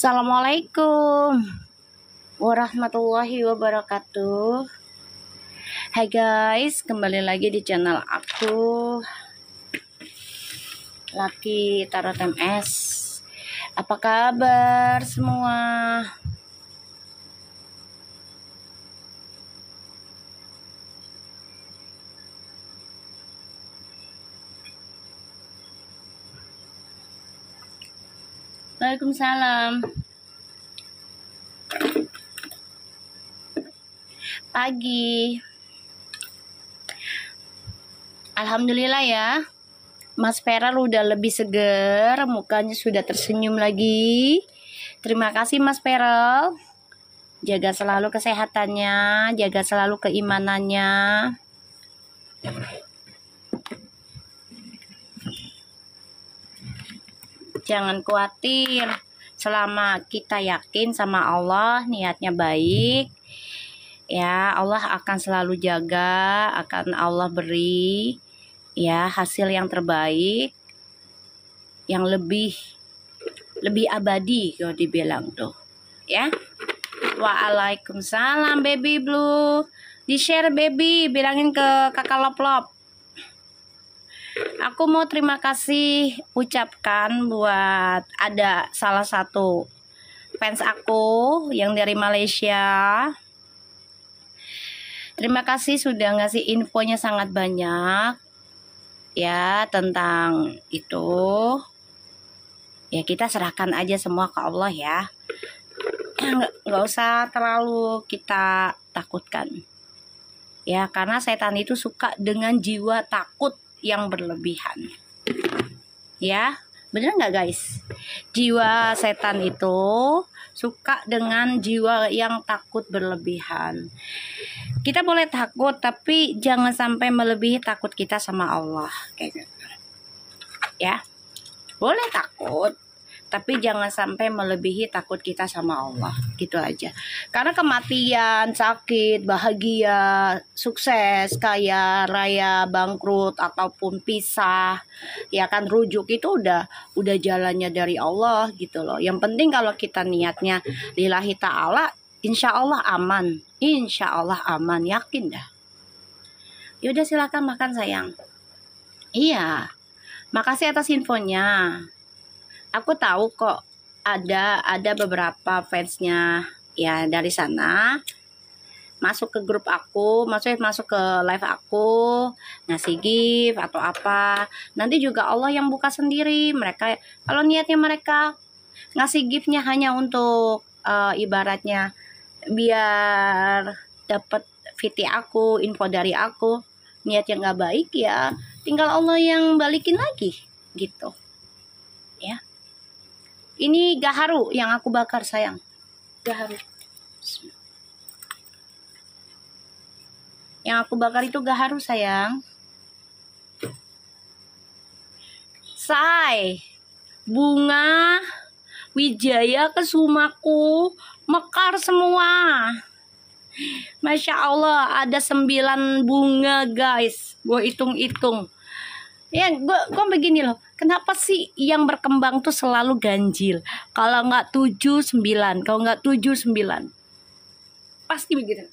Assalamualaikum warahmatullahi wabarakatuh. Hai guys, kembali lagi di channel aku, Laki Tarot MS. Apa kabar semua? Waalaikumsalam. Pagi. Alhamdulillah ya, Mas Peral udah lebih seger, mukanya sudah tersenyum lagi. Terima kasih Mas Peral. Jaga selalu kesehatannya, jaga selalu keimanannya. Jangan khawatir, selama kita yakin sama Allah, niatnya baik, ya Allah akan selalu jaga, akan Allah beri ya hasil yang terbaik, yang lebih abadi kalau dibilang tuh ya. Waalaikumsalam baby blue, di share baby, bilangin ke kakak lop-lop. Aku mau terima kasih ucapkan buat ada salah satu fans aku yang dari Malaysia. Terima kasih sudah ngasih infonya sangat banyak ya tentang itu. Ya kita serahkan aja semua ke Allah ya. Nggak usah terlalu kita takutkan. Ya karena setan itu suka dengan jiwa takut yang berlebihan. Ya, bener nggak guys? Jiwa setan itu suka dengan jiwa yang takut berlebihan. Kita boleh takut, tapi jangan sampai melebihi takut kita sama Allah. Kayak gitu. Ya, boleh takut, tapi jangan sampai melebihi takut kita sama Allah. Gitu aja. Karena kematian, sakit, bahagia, sukses, kaya, raya, bangkrut, ataupun pisah, ya kan rujuk itu udah jalannya dari Allah gitu loh. Yang penting kalau kita niatnya lillahi ta'ala, insya Allah aman. Insya Allah aman, yakin dah. Yaudah silakan makan sayang. Iya, makasih atas infonya. Aku tahu kok ada beberapa fansnya ya dari sana masuk ke grup aku, masuk ke live aku, ngasih gift atau apa. Nanti juga Allah yang buka sendiri. Mereka kalau niatnya mereka ngasih giftnya hanya untuk ibaratnya biar dapat VT aku, info dari aku, niat yang nggak baik ya tinggal Allah yang balikin lagi gitu ya. Ini gaharu yang aku bakar sayang. Gaharu. Yang aku bakar itu gaharu sayang. Say, bunga Wijaya Kesumaku mekar semua. Masya Allah ada 9 bunga guys. Gue hitung-hitung. Ya gue begini loh, kenapa sih yang berkembang tuh selalu ganjil? Kalau nggak 7, 9, kalau nggak 7, 9, pasti begitu.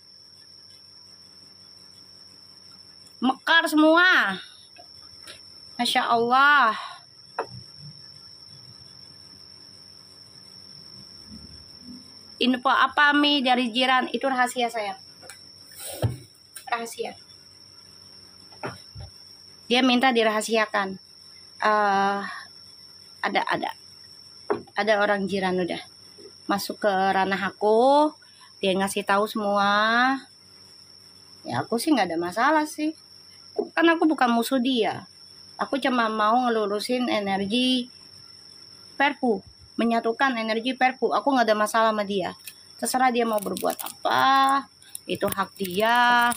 Mekar semua, Masya Allah. Info apa Mi dari jiran itu rahasia sayang, rahasia. Dia minta dirahasiakan. Ada orang jiran udah masuk ke ranah aku, dia ngasih tahu semua. Ya aku sih nggak ada masalah sih, kan aku bukan musuh dia. Aku cuma mau ngelurusin energi perpu, menyatukan energi perpu. Aku nggak ada masalah sama dia. Terserah dia mau berbuat apa, itu hak dia.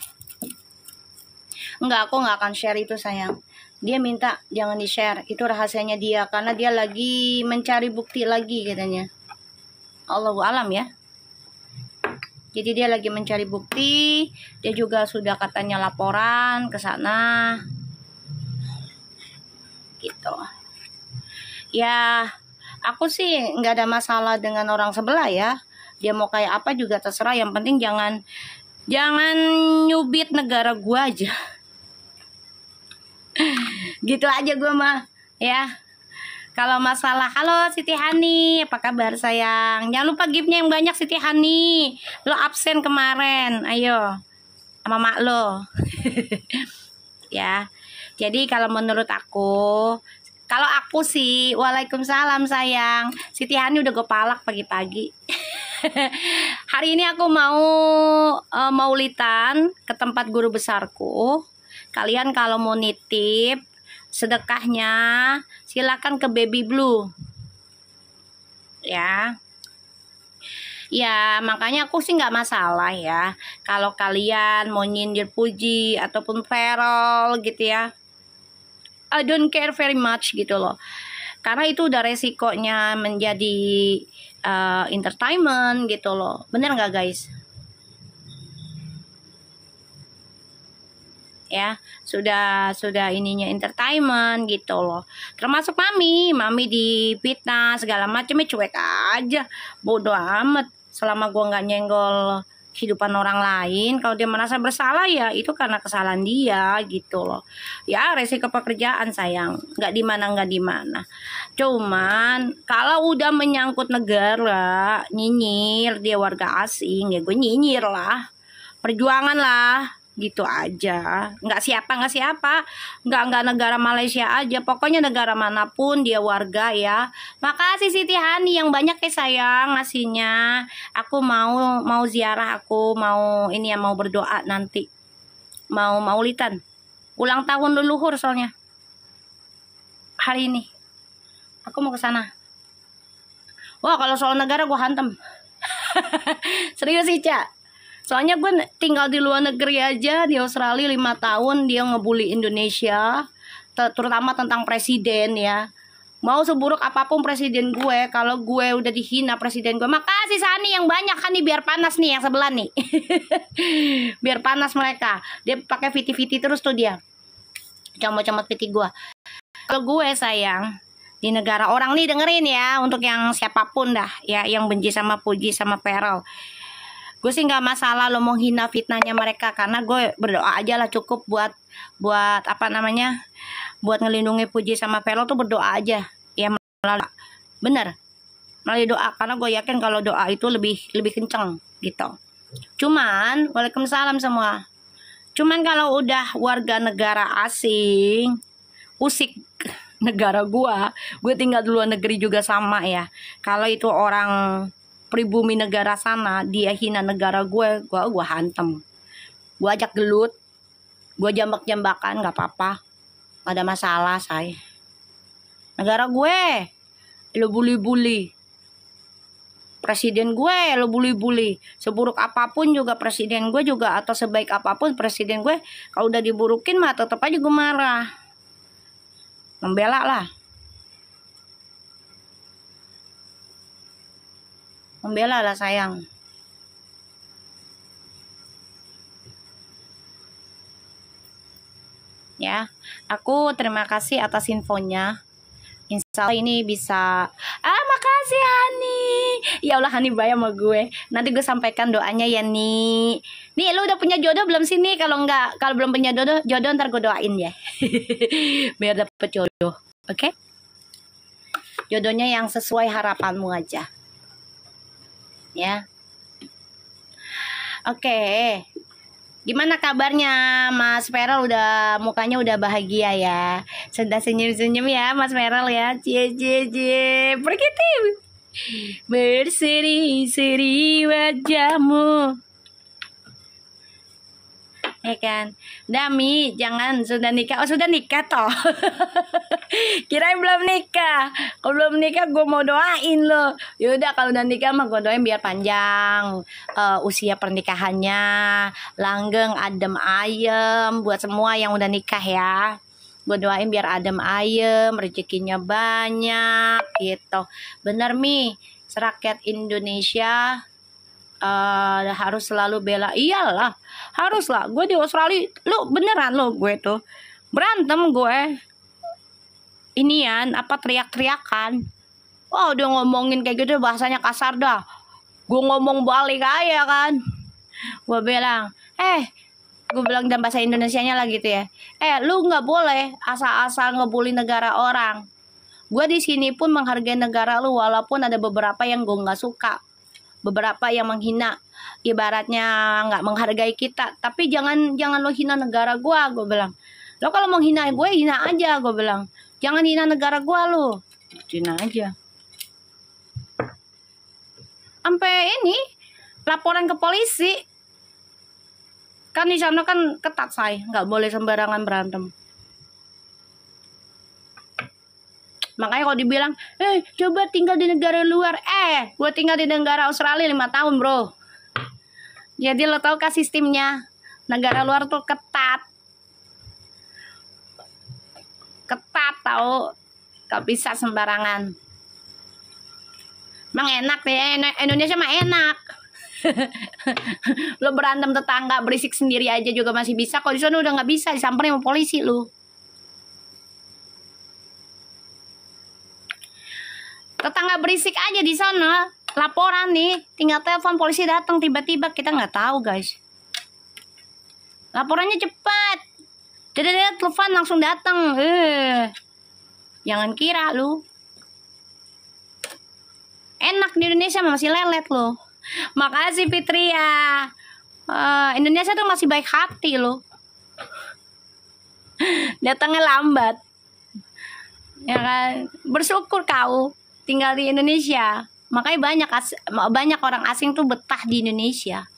Enggak, aku nggak akan share itu sayang. Dia minta jangan di share, itu rahasianya dia karena dia lagi mencari bukti lagi katanya. Allahu alam ya. Jadi dia lagi mencari bukti, dia juga sudah katanya laporan ke sana. Gitu. Ya, Aku sih nggak ada masalah dengan orang sebelah ya. Dia mau kayak apa juga terserah. Yang penting jangan nyubit negara gua aja. Gitu aja gua mah ya. Kalau masalah, halo Siti Hani, apa kabar sayang? Jangan lupa gift-nya yang banyak Siti Hani. Lo absen kemarin, ayo sama mak lo. Ya. Jadi kalau menurut aku, kalau aku sih, waalaikumsalam sayang. Siti Hani udah gue palak pagi-pagi. Hari ini aku mau maulitan ke tempat guru besarku. Kalian kalau mau nitip sedekahnya silakan ke Baby Blue. Ya. Ya, makanya aku sih nggak masalah ya. Kalau kalian mau nyindir Puji ataupun Ferrell gitu ya. I don't care very much gitu loh. Karena itu udah resikonya menjadi entertainment gitu loh. Bener nggak guys? Ya, sudah ininya entertainment gitu loh. Termasuk mami difitnah segala macamnya cuek aja. Bodoh amat. Selama gua nggak nyenggol kehidupan orang lain, kalau dia merasa bersalah ya itu karena kesalahan dia gitu loh. Ya resiko pekerjaan sayang, nggak di mana. Cuman kalau udah menyangkut negara, nyinyir dia warga asing ya gue nyinyir lah, perjuangan lah. Gitu aja, nggak nggak negara Malaysia aja, pokoknya negara manapun dia warga ya. Makasih Siti Hani yang banyak ya sayang ngasihnya. Aku mau ziarah, aku mau ini ya, mau berdoa nanti, mau maulitan ulang tahun leluhur soalnya hari ini aku mau ke sana. Wah kalau soal negara gue hantem. Serius sih Cak. Soalnya gue tinggal di luar negeri aja, di Australia 5 tahun, dia ngebully Indonesia, terutama tentang presiden ya. Mau seburuk apapun presiden gue, kalau gue udah dihina presiden gue, makasih Sani yang banyak kan nih, biar panas nih yang sebelah nih. Biar panas mereka. Dia pakai viti-viti terus tuh dia. Comot-comot viti gue. Kalau gue sayang, di negara orang nih dengerin ya, untuk yang siapapun dah ya, yang benci sama Puji sama Ferrell. Gue sih nggak masalah lo mau hina fitnahnya mereka, karena gue berdoa aja lah cukup buat apa namanya, buat ngelindungi Puji sama Ferrell tuh berdoa aja ya, bener melalui doa, karena gue yakin kalau doa itu lebih kenceng gitu. Cuman waalaikumsalam semua. Cuman kalau udah warga negara asing usik negara gue tinggal di luar negeri juga sama ya. Kalau itu orang pribumi negara sana, dia hina negara gue hantem. Gue ajak gelut, gue jambak-jambakan, nggak apa-apa, nggak ada masalah say. Negara gue, lo bully-bully. Presiden gue, lo bully-bully. Seburuk apapun juga presiden gue juga, atau sebaik apapun presiden gue, kalau udah diburukin mah tetap aja gue marah. Membela lah. Membela lah sayang. Ya, aku terima kasih atas infonya. Insya Allah ini bisa. Makasih Hani. Ya Allah Hani bayar sama gue. Nanti gue sampaikan doanya ya nih. Nih lu udah punya jodoh belum sini? Kalau belum punya jodoh ntar gue doain ya. Biar dapet jodoh. Oke? Jodohnya yang sesuai harapanmu aja. Ya. Oke. Gimana kabarnya Mas Ferrell? Mukanya udah bahagia ya. Sudah senyum-senyum ya Mas Ferrell ya. Cie. Begitu. Berseri-seri wajahmu. Ya kan, Dami jangan sudah nikah. Oh sudah nikah toh. Kirain belum nikah. Kalau belum nikah gue mau doain lo. Yaudah kalau udah nikah mah gue doain biar panjang usia pernikahannya, langgeng adem ayem buat semua yang udah nikah ya. Gue doain biar adem ayem, rezekinya banyak gitu. Bener Mi, serakyat Indonesia harus selalu bela. Iyalah, haruslah. Gue di Australia, lu beneran lo gue tuh berantem gue. Inian apa teriak-teriakan. Oh, dia ngomongin kayak gitu bahasanya kasar dah. Gue ngomong balik aja kan. Gue bilang, gue bilang dalam bahasa Indonesianya lah gitu ya. Lu nggak boleh asal-asal ngebully negara orang. Gue di sini pun menghargai negara lu, walaupun ada beberapa yang gue nggak suka, beberapa yang menghina, ibaratnya nggak menghargai kita. Tapi jangan lo hina negara gue bilang. Lo kalau menghina gue, hina aja, gue bilang. Jangan hina negara gue lo, hina aja. Sampai ini laporan ke polisi. Kan di sana kan ketat say, nggak boleh sembarangan berantem. Makanya kalau dibilang, coba tinggal di negara luar. Gue tinggal di negara Australia 5 tahun bro. Jadi lo tau kan sistemnya. Negara luar tuh ketat. Ketat tau. Gak bisa sembarangan. Emang enak deh, Indonesia mah enak. Lo berantem tetangga berisik sendiri aja juga masih bisa. Kalau di sana udah nggak bisa, disamperin sama polisi lo. Tetangga berisik aja di sana, laporan nih, tinggal telepon polisi datang tiba-tiba, kita nggak tahu guys. Laporannya cepat, dia telepon langsung datang. Jangan kira lu enak di Indonesia, masih lelet lo. Makasih Fitria. Indonesia tuh masih baik hati lo. Datangnya lambat. Ya kan? Bersyukur kau tinggal di Indonesia. Makanya banyak orang asing tuh betah di Indonesia.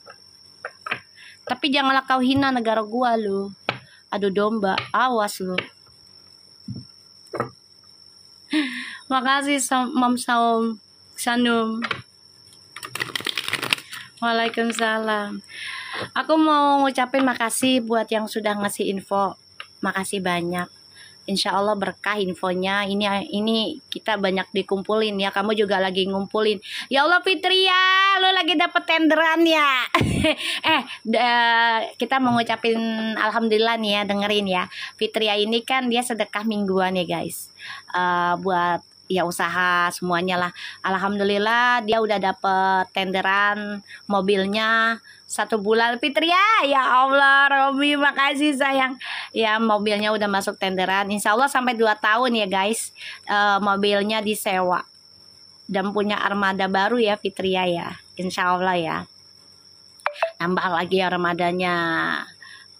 Tapi janganlah kau hina negara gua lo. Aduh domba, awas lo. Makasih Mam Saum Sanum. Waalaikumsalam. Aku mau ngucapin makasih buat yang sudah ngasih info. Makasih banyak. Insya Allah berkah infonya. Ini kita banyak dikumpulin ya. Kamu juga lagi ngumpulin. Ya Allah Fitria, lo lagi dapet tenderan ya. Kita mau ngucapin alhamdulillah nih ya, dengerin ya. Fitria ini kan dia sedekah mingguan ya guys. Buat ya usaha semuanya lah. Alhamdulillah dia udah dapet tenderan mobilnya 1 bulan Fitria. Ya Allah Robi, makasih sayang. Ya mobilnya udah masuk tenderan. Insya Allah sampai 2 tahun ya guys. Mobilnya disewa dan punya armada baru ya Fitria ya. Insya Allah ya. Nambah lagi armadanya.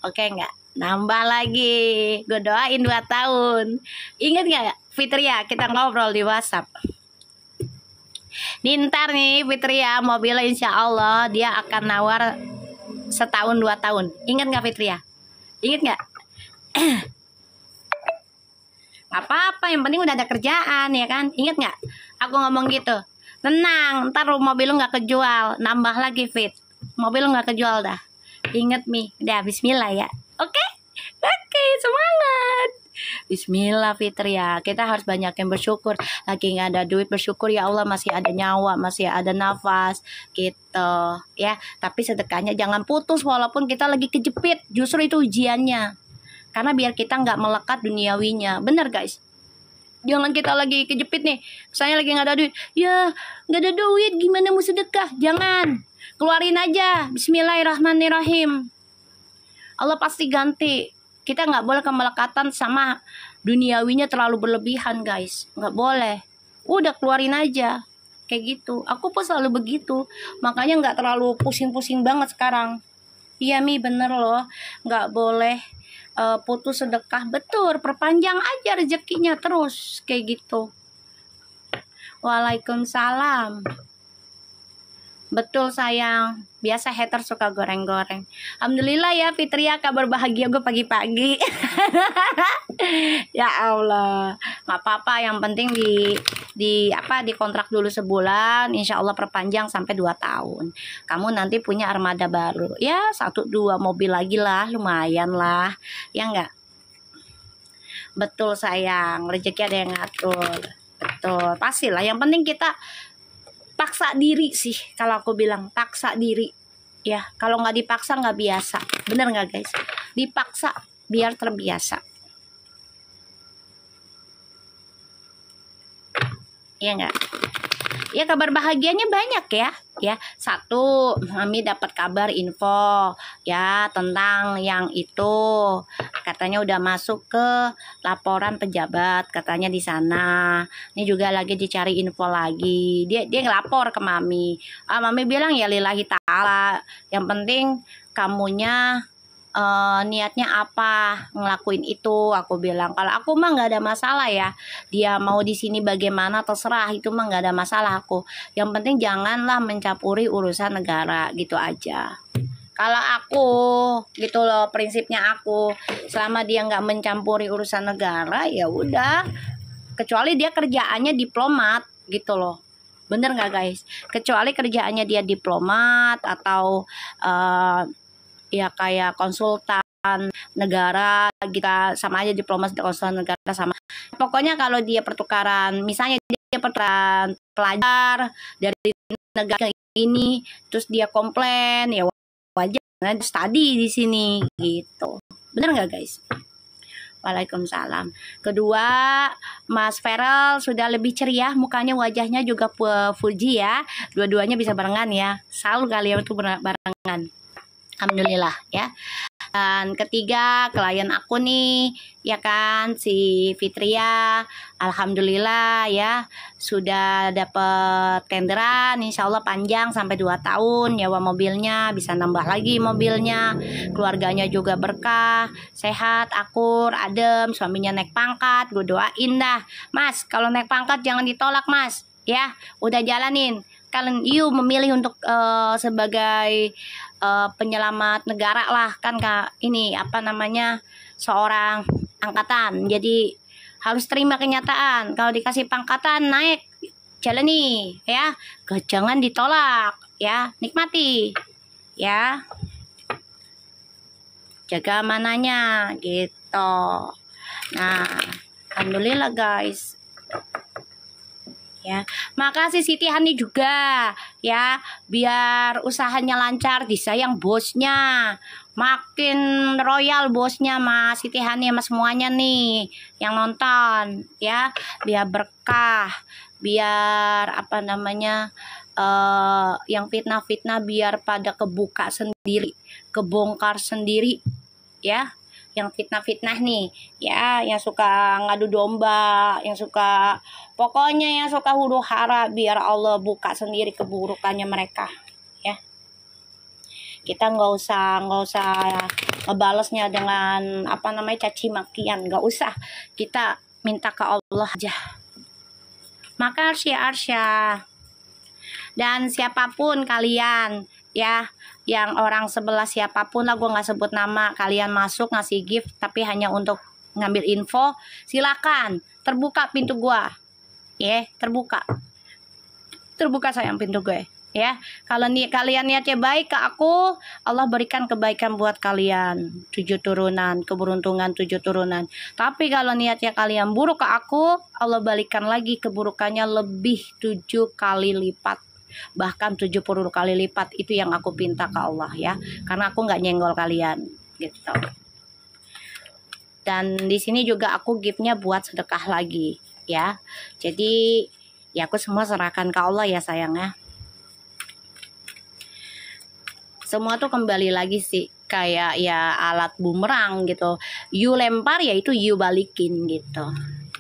Oke nggak? Nambah lagi. Gue doain 2 tahun. Ingat nggak Fitria, kita ngobrol di WhatsApp. Ntar nih Fitria, mobilnya insya Allah dia akan nawar 1 tahun 2 tahun. Ingat nggak Fitria? Ingat nggak? Gak apa-apa, yang penting udah ada kerjaan ya kan. Ingat nggak? Aku ngomong gitu. Tenang, ntar mobil lu nggak kejual. Nambah lagi Fit. Mobil lu nggak kejual dah. Ingat Mi, udah bismillah ya. Oke, semangat. Bismillah Fitria, kita harus banyak yang bersyukur. Lagi nggak ada duit, bersyukur ya Allah masih ada nyawa, masih ada nafas gitu ya. Tapi sedekahnya jangan putus walaupun kita lagi kejepit. Justru itu ujiannya. Karena biar kita nggak melekat duniawinya. Bener guys. Jangan kita lagi kejepit nih, misalnya lagi nggak ada duit. Ya nggak ada duit, gimana mau sedekah? Jangan, keluarin aja. Bismillahirrahmanirrahim. Allah pasti ganti. Kita nggak boleh kemelekatan sama duniawinya terlalu berlebihan guys. Nggak boleh. Udah keluarin aja. Kayak gitu. Aku pun selalu begitu. Makanya nggak terlalu pusing-pusing banget sekarang. Iya Mi, bener loh. Nggak boleh putus sedekah. Betul, perpanjang aja rezekinya terus. Kayak gitu. Waalaikumsalam. Betul sayang. Biasa hater suka goreng-goreng. Alhamdulillah ya Fitria, kabar bahagia gue pagi-pagi. Ya Allah, nggak apa-apa. Yang penting di kontrak dulu sebulan. Insya Allah perpanjang sampai 2 tahun. Kamu nanti punya armada baru. Ya 1-2 mobil lagi lah, lumayan lah. Ya enggak? Betul sayang, rezeki ada yang ngatur. Betul, pastilah. Yang penting kita paksa diri sih, kalau aku bilang paksa diri ya. Kalau nggak dipaksa nggak biasa. Bener nggak guys? Dipaksa biar terbiasa ya enggak? Ya kabar bahagianya banyak ya. Ya, satu, Mami dapat kabar info ya tentang yang itu. Katanya udah masuk ke laporan pejabat katanya di sana. Ini juga lagi dicari info lagi. Dia ngelapor ke Mami. Mami bilang ya lillahi ta'ala. Yang penting kamunya niatnya apa ngelakuin itu. Aku bilang kalau aku mah nggak ada masalah ya, dia mau di sini bagaimana terserah, itu mah nggak ada masalah aku. Yang penting janganlah mencampuri urusan negara, gitu aja. Kalau aku gitu loh prinsipnya aku, selama dia nggak mencampuri urusan negara ya udah, kecuali dia kerjaannya diplomat gitu loh. Bener nggak guys? Kecuali kerjaannya dia diplomat atau ya kayak konsultan negara, kita sama aja, diplomat konsultan negara sama. Pokoknya kalau dia pertukaran, misalnya dia pertukaran pelajar dari negara ini, terus dia komplain, ya wajar study di sini gitu. Bener nggak guys? Waalaikumsalam. Kedua, Mas Feral sudah lebih ceria, mukanya, wajahnya juga Fuji ya. Dua-duanya bisa barengan ya. Selalu kalian itu barengan. Alhamdulillah ya. Dan ketiga, klien aku nih ya kan, si Fitria, alhamdulillah ya sudah dapat tenderan, insya Allah panjang sampai 2 tahun, nyewa mobilnya bisa nambah lagi mobilnya, keluarganya juga berkah, sehat, akur, adem, suaminya naik pangkat. Gue doain dah Mas, kalau naik pangkat jangan ditolak Mas ya, udah jalanin. Kalian memilih untuk sebagai penyelamat negara lah kan Kak, ini apa namanya, seorang angkatan, jadi harus terima kenyataan. Kalau dikasih pangkatan naik, jalani ya, jangan ditolak ya, nikmati ya, jaga amanahnya gitu. Nah alhamdulillah guys ya. Makasih Siti Hani juga ya, biar usahanya lancar, disayang bosnya, makin royal bosnya Mas Siti Hani sama semuanya nih yang nonton ya, biar berkah, biar apa namanya, yang fitnah-fitnah biar pada kebuka sendiri, kebongkar sendiri ya. Yang fitnah-fitnah nih ya, yang suka ngadu domba, yang suka, pokoknya yang suka huru hara, biar Allah buka sendiri keburukannya mereka ya. Kita nggak usah ngebalesnya dengan apa namanya, caci makian, nggak usah, kita minta ke Allah aja. Maka Arsya dan siapapun kalian ya, yang orang sebelah siapapun lah, gue nggak sebut nama, kalian masuk ngasih gift tapi hanya untuk ngambil info, silakan, terbuka pintu gue ya, terbuka sayang pintu gue ya. Kalau kalian niatnya baik ke aku, Allah berikan kebaikan buat kalian, 7 turunan, keberuntungan 7 turunan. Tapi kalau niatnya kalian buruk ke aku, Allah balikan lagi keburukannya lebih 7 kali lipat, bahkan 70 kali lipat. Itu yang aku pinta ke Allah ya, karena aku nggak nyenggol kalian gitu. Dan di sini juga aku giftnya buat sedekah lagi ya, jadi ya aku semua serahkan ke Allah ya sayangnya. Semua tuh kembali lagi sih kayak ya alat bumerang gitu, you lempar ya itu you balikin gitu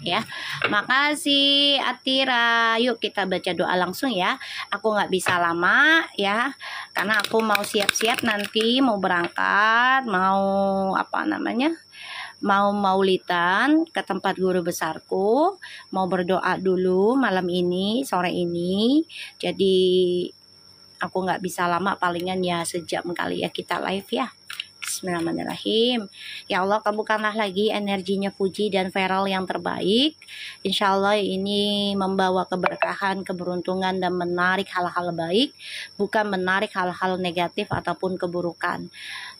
ya. Makasih Atira, yuk kita baca doa langsung ya. Aku nggak bisa lama ya, karena aku mau siap-siap nanti mau berangkat, mau apa namanya, mau maulidan ke tempat guru besarku, mau berdoa dulu malam ini, sore ini. Jadi aku nggak bisa lama, palingan ya sejam kali ya kita live ya. Bismillahirrahmanirrahim. Ya Allah, kabulkanlah lagi energinya Fuji dan Feral yang terbaik. Insya Allah ini membawa keberkahan, keberuntungan, dan menarik hal-hal baik, bukan menarik hal-hal negatif ataupun keburukan.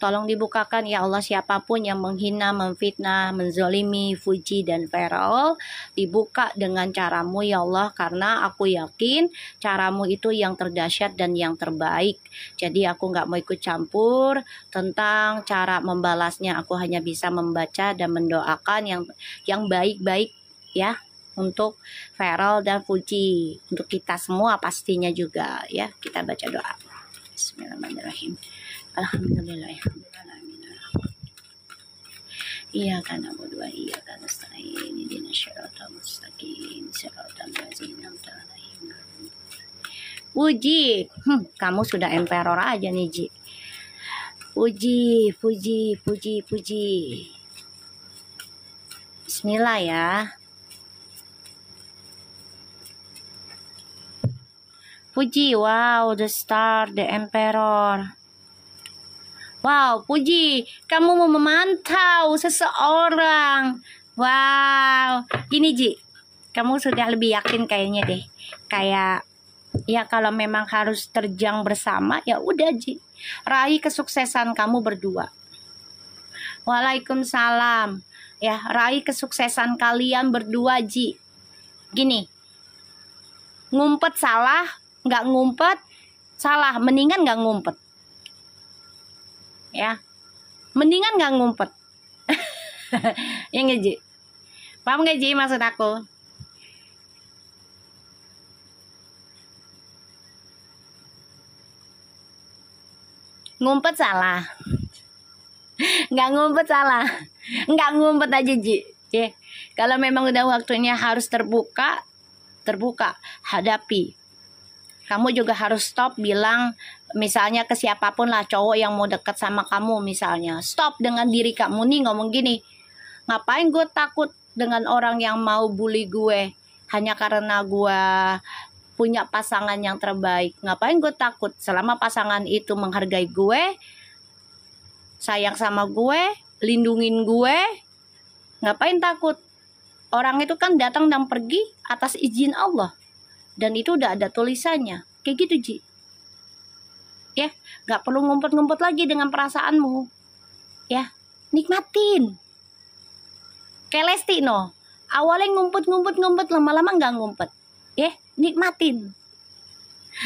Tolong dibukakan ya Allah, siapapun yang menghina, memfitnah, menzolimi Fuji dan Feral, dibuka dengan caramu ya Allah, karena aku yakin caramu itu yang terdahsyat dan yang terbaik. Jadi aku nggak mau ikut campur tentang cara membalasnya, aku hanya bisa membaca dan mendoakan yang baik-baik ya. untuk Feral dan Fuji, untuk kita semua pastinya juga ya. Kita baca doa. Bismillahirrahmanirrahim. Alhamdulillahirrahmanirrahim. Iyyaka na'budu wa iyyaka nasta'in. Ihdinas siratal mustaqim. Siratal ladzina an'amta 'alaihim. Fuji, kamu sudah emperor aja nih, Ji. Fuji. Bismillah ya. Fuji, wow, the star, the emperor. Wow, Fuji, kamu mau memantau seseorang. Wow, gini Ji, kamu sudah lebih yakin kayaknya deh. Kayak, ya kalau memang harus terjang bersama, ya udah Ji. Raih kesuksesan kamu berdua. Waalaikumsalam. Ya, raih kesuksesan kalian berdua Ji. Gini, ngumpet salah, nggak ngumpet salah, mendingan nggak ngumpet ya, mendingan nggak ngumpet. Ya nggak Ji, paham nggak Ji maksud aku? Ngumpet salah, nggak ngumpet salah, nggak ngumpet aja Ji ya. Kalau memang udah waktunya harus terbuka, hadapi. Kamu juga harus stop bilang misalnya ke siapapun lah, cowok yang mau deket sama kamu misalnya, stop dengan diri kamu nih ngomong gini, ngapain gue takut dengan orang yang mau bully gue hanya karena gue punya pasangan yang terbaik. Ngapain gue takut selama pasangan itu menghargai gue, sayang sama gue, lindungin gue. Ngapain takut? Orang itu kan datang dan pergi atas izin Allah. Dan itu udah ada tulisannya. Kayak gitu Ji. Ya, gak perlu ngumpet-ngumpet lagi dengan perasaanmu. Ya, nikmatin. Kayak Lesti no. Awalnya ngumpet, lama-lama gak ngumpet. Ya, nikmatin.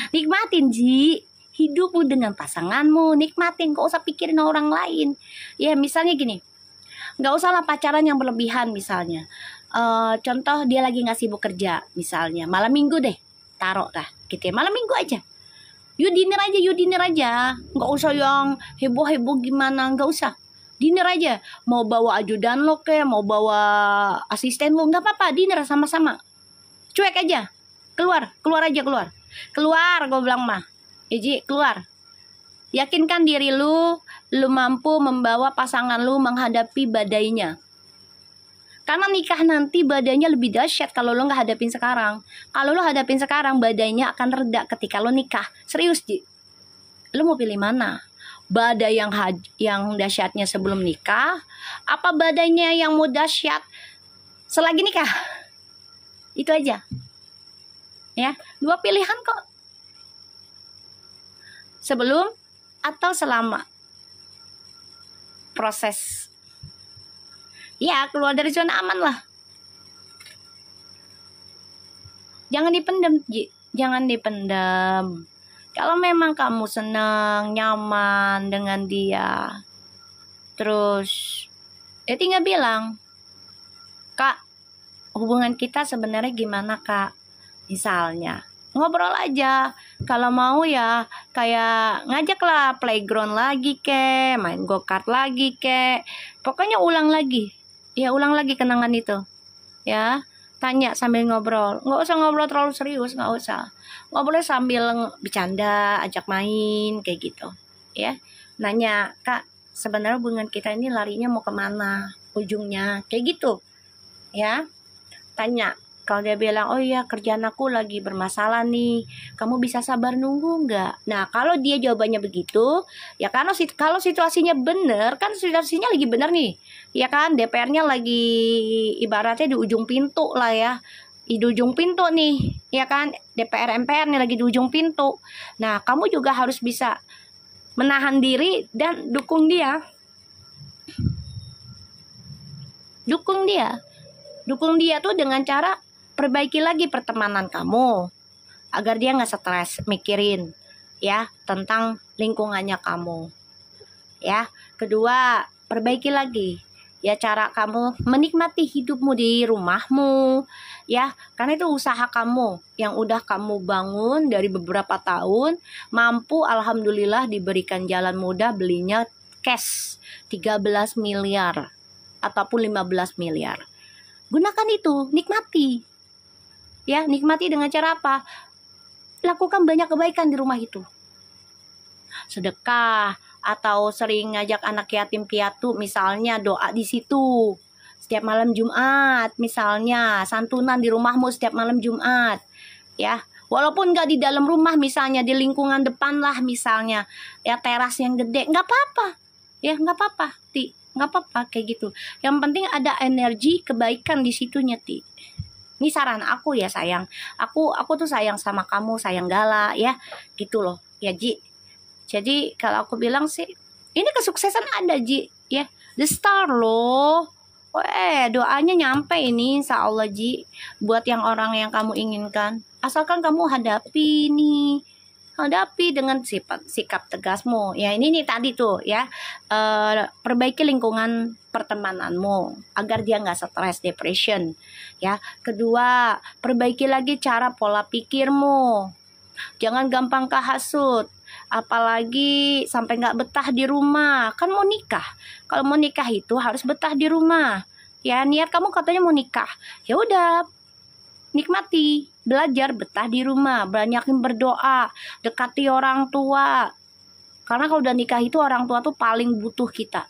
Nikmatin Ji. Hidupmu dengan pasanganmu, nikmatin. Gak usah pikirin orang lain. Ya, misalnya gini. Gak usah lah pacaran yang berlebihan misalnya. Contoh dia lagi nggak sibuk kerja misalnya, malam minggu deh, taruh lah gitu ya, malam minggu aja, yuk dinner aja, nggak usah yang heboh gimana, nggak usah, dinner aja, mau bawa ajudan lo ke, mau bawa asisten lo, nggak apa-apa, dinner sama-sama, cuek aja, keluar aja, keluar gue bilang mah, Iji keluar, yakinkan diri lu mampu membawa pasangan lu menghadapi badainya. Karena nikah nanti badainya lebih dahsyat kalau lo nggak hadapin sekarang. Kalau lo hadapin sekarang, badainya akan reda ketika lo nikah. Serius, Ji. Lo mau pilih mana? Badai yang dahsyatnya sebelum nikah? Apa badainya yang mau dahsyat selagi nikah? Itu aja. Ya, dua pilihan kok. Sebelum atau selama proses. Ya, keluar dari zona aman lah. Jangan dipendam, Ji. Jangan dipendam. Kalau memang kamu senang, nyaman dengan dia, terus ya tinggal bilang, Kak, hubungan kita sebenarnya gimana Kak? Misalnya, ngobrol aja. Kalau mau ya kayak ngajaklah playground lagi ke, main go-kart lagi ke. Pokoknya ulang lagi. Ya ulang lagi kenangan itu. Ya, tanya sambil ngobrol. Nggak usah ngobrol terlalu serius, nggak usah. Ngobrol sambil bercanda, ajak main kayak gitu. Ya, nanya, Kak, sebenarnya hubungan kita ini larinya mau kemana? Ujungnya kayak gitu. Ya, tanya. Kalau dia bilang, oh iya kerjaan aku lagi bermasalah nih, kamu bisa sabar nunggu nggak? Nah kalau dia jawabannya begitu, ya kalau situasinya bener, kan situasinya lagi bener nih, ya kan DPR-nya lagi ibaratnya di ujung pintu lah ya, di ujung pintu nih, ya kan DPR MPR nih lagi di ujung pintu. Nah kamu juga harus bisa menahan diri dan dukung dia. Dukung dia tuh dengan cara perbaiki lagi pertemanan kamu agar dia nggak stres mikirin ya tentang lingkungannya kamu. Ya, kedua, perbaiki lagi ya cara kamu menikmati hidupmu di rumahmu, ya, karena itu usaha kamu yang udah kamu bangun dari beberapa tahun, mampu alhamdulillah diberikan jalan mudah belinya cash 13 miliar ataupun 15 miliar. Gunakan itu, nikmati. Ya, nikmati dengan cara apa? Lakukan banyak kebaikan di rumah itu. Sedekah atau sering ngajak anak yatim piatu, misalnya doa di situ setiap malam Jumat, misalnya santunan di rumahmu setiap malam Jumat, ya. Walaupun nggak di dalam rumah, misalnya di lingkungan depan lah, misalnya ya teras yang gede, nggak apa-apa, ya nggak apa-apa, nggak apa-apa kayak gitu. Yang penting ada energi kebaikan di situnya, Ti. Ini saran aku ya sayang, aku tuh sayang sama kamu, sayang galak ya, gitu loh, ya Ji. Jadi kalau aku bilang sih, ini kesuksesan ada Ji, ya. The star loh. Doanya nyampe ini insya Allah Ji. Buat yang orang yang kamu inginkan. Asalkan kamu hadapi nih. Hadapi dengan sikap tegasmu. Ya ini nih tadi tuh ya. Perbaiki lingkungan pertemananmu. Agar dia nggak stres, depression. Ya. Kedua, perbaiki lagi cara pola pikirmu. Jangan gampang kehasut. Apalagi sampai nggak betah di rumah, kan mau nikah. Kalau mau nikah itu harus betah di rumah. Ya niat kamu katanya mau nikah, ya udah nikmati, belajar betah di rumah, banyakin berdoa, dekati orang tua. Karena kalau udah nikah itu orang tua tuh paling butuh kita.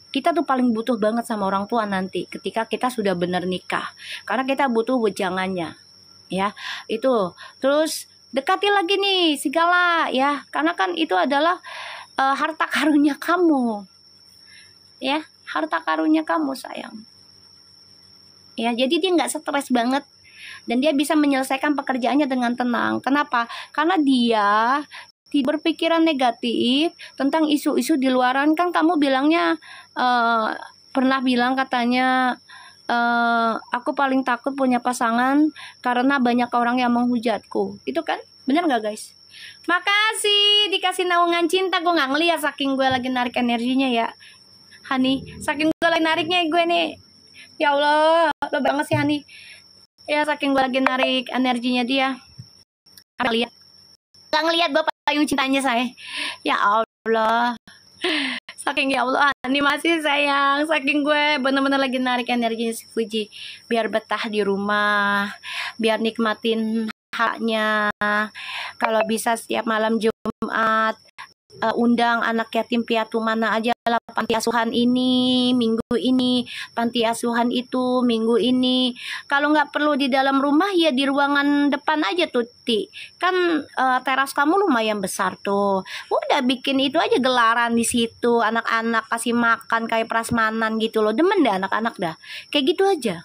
Kita tuh paling butuh banget sama orang tua nanti ketika kita sudah benar nikah. Karena kita butuh wejangannya. Ya, itu. Terus dekati lagi nih segala ya, karena kan itu adalah harta karunnya kamu, ya harta karunnya kamu sayang, ya jadi dia nggak stres banget dan dia bisa menyelesaikan pekerjaannya dengan tenang. Kenapa? Karena dia tidak berpikiran negatif tentang isu-isu di luaran. Kan kamu bilangnya pernah bilang katanya aku paling takut punya pasangan karena banyak orang yang menghujatku. Itu kan bener gak guys? Makasih dikasih naungan cinta. Gue gak ngeliat saking gue lagi narik energinya ya Hani. Saking gue lagi nariknya gue nih, ya Allah lo banget sih Hani. Ya saking gue lagi narik energinya dia. Lihat gak ngeliat gue payung cintanya saya. Ya Allah, saking ya Allah animasi sayang, saking gue bener-bener lagi narik energinya si Fuji biar betah di rumah, biar nikmatin haknya. Kalau bisa setiap malam Jumat undang anak yatim piatu mana aja lah, panti asuhan ini minggu ini, panti asuhan itu minggu ini. Kalau nggak perlu di dalam rumah ya di ruangan depan aja tuh Ti. Kan teras kamu lumayan besar tuh. Udah bikin itu aja gelaran di situ, anak-anak kasih makan kayak prasmanan gitu loh. Demen deh anak-anak dah. Kayak gitu aja.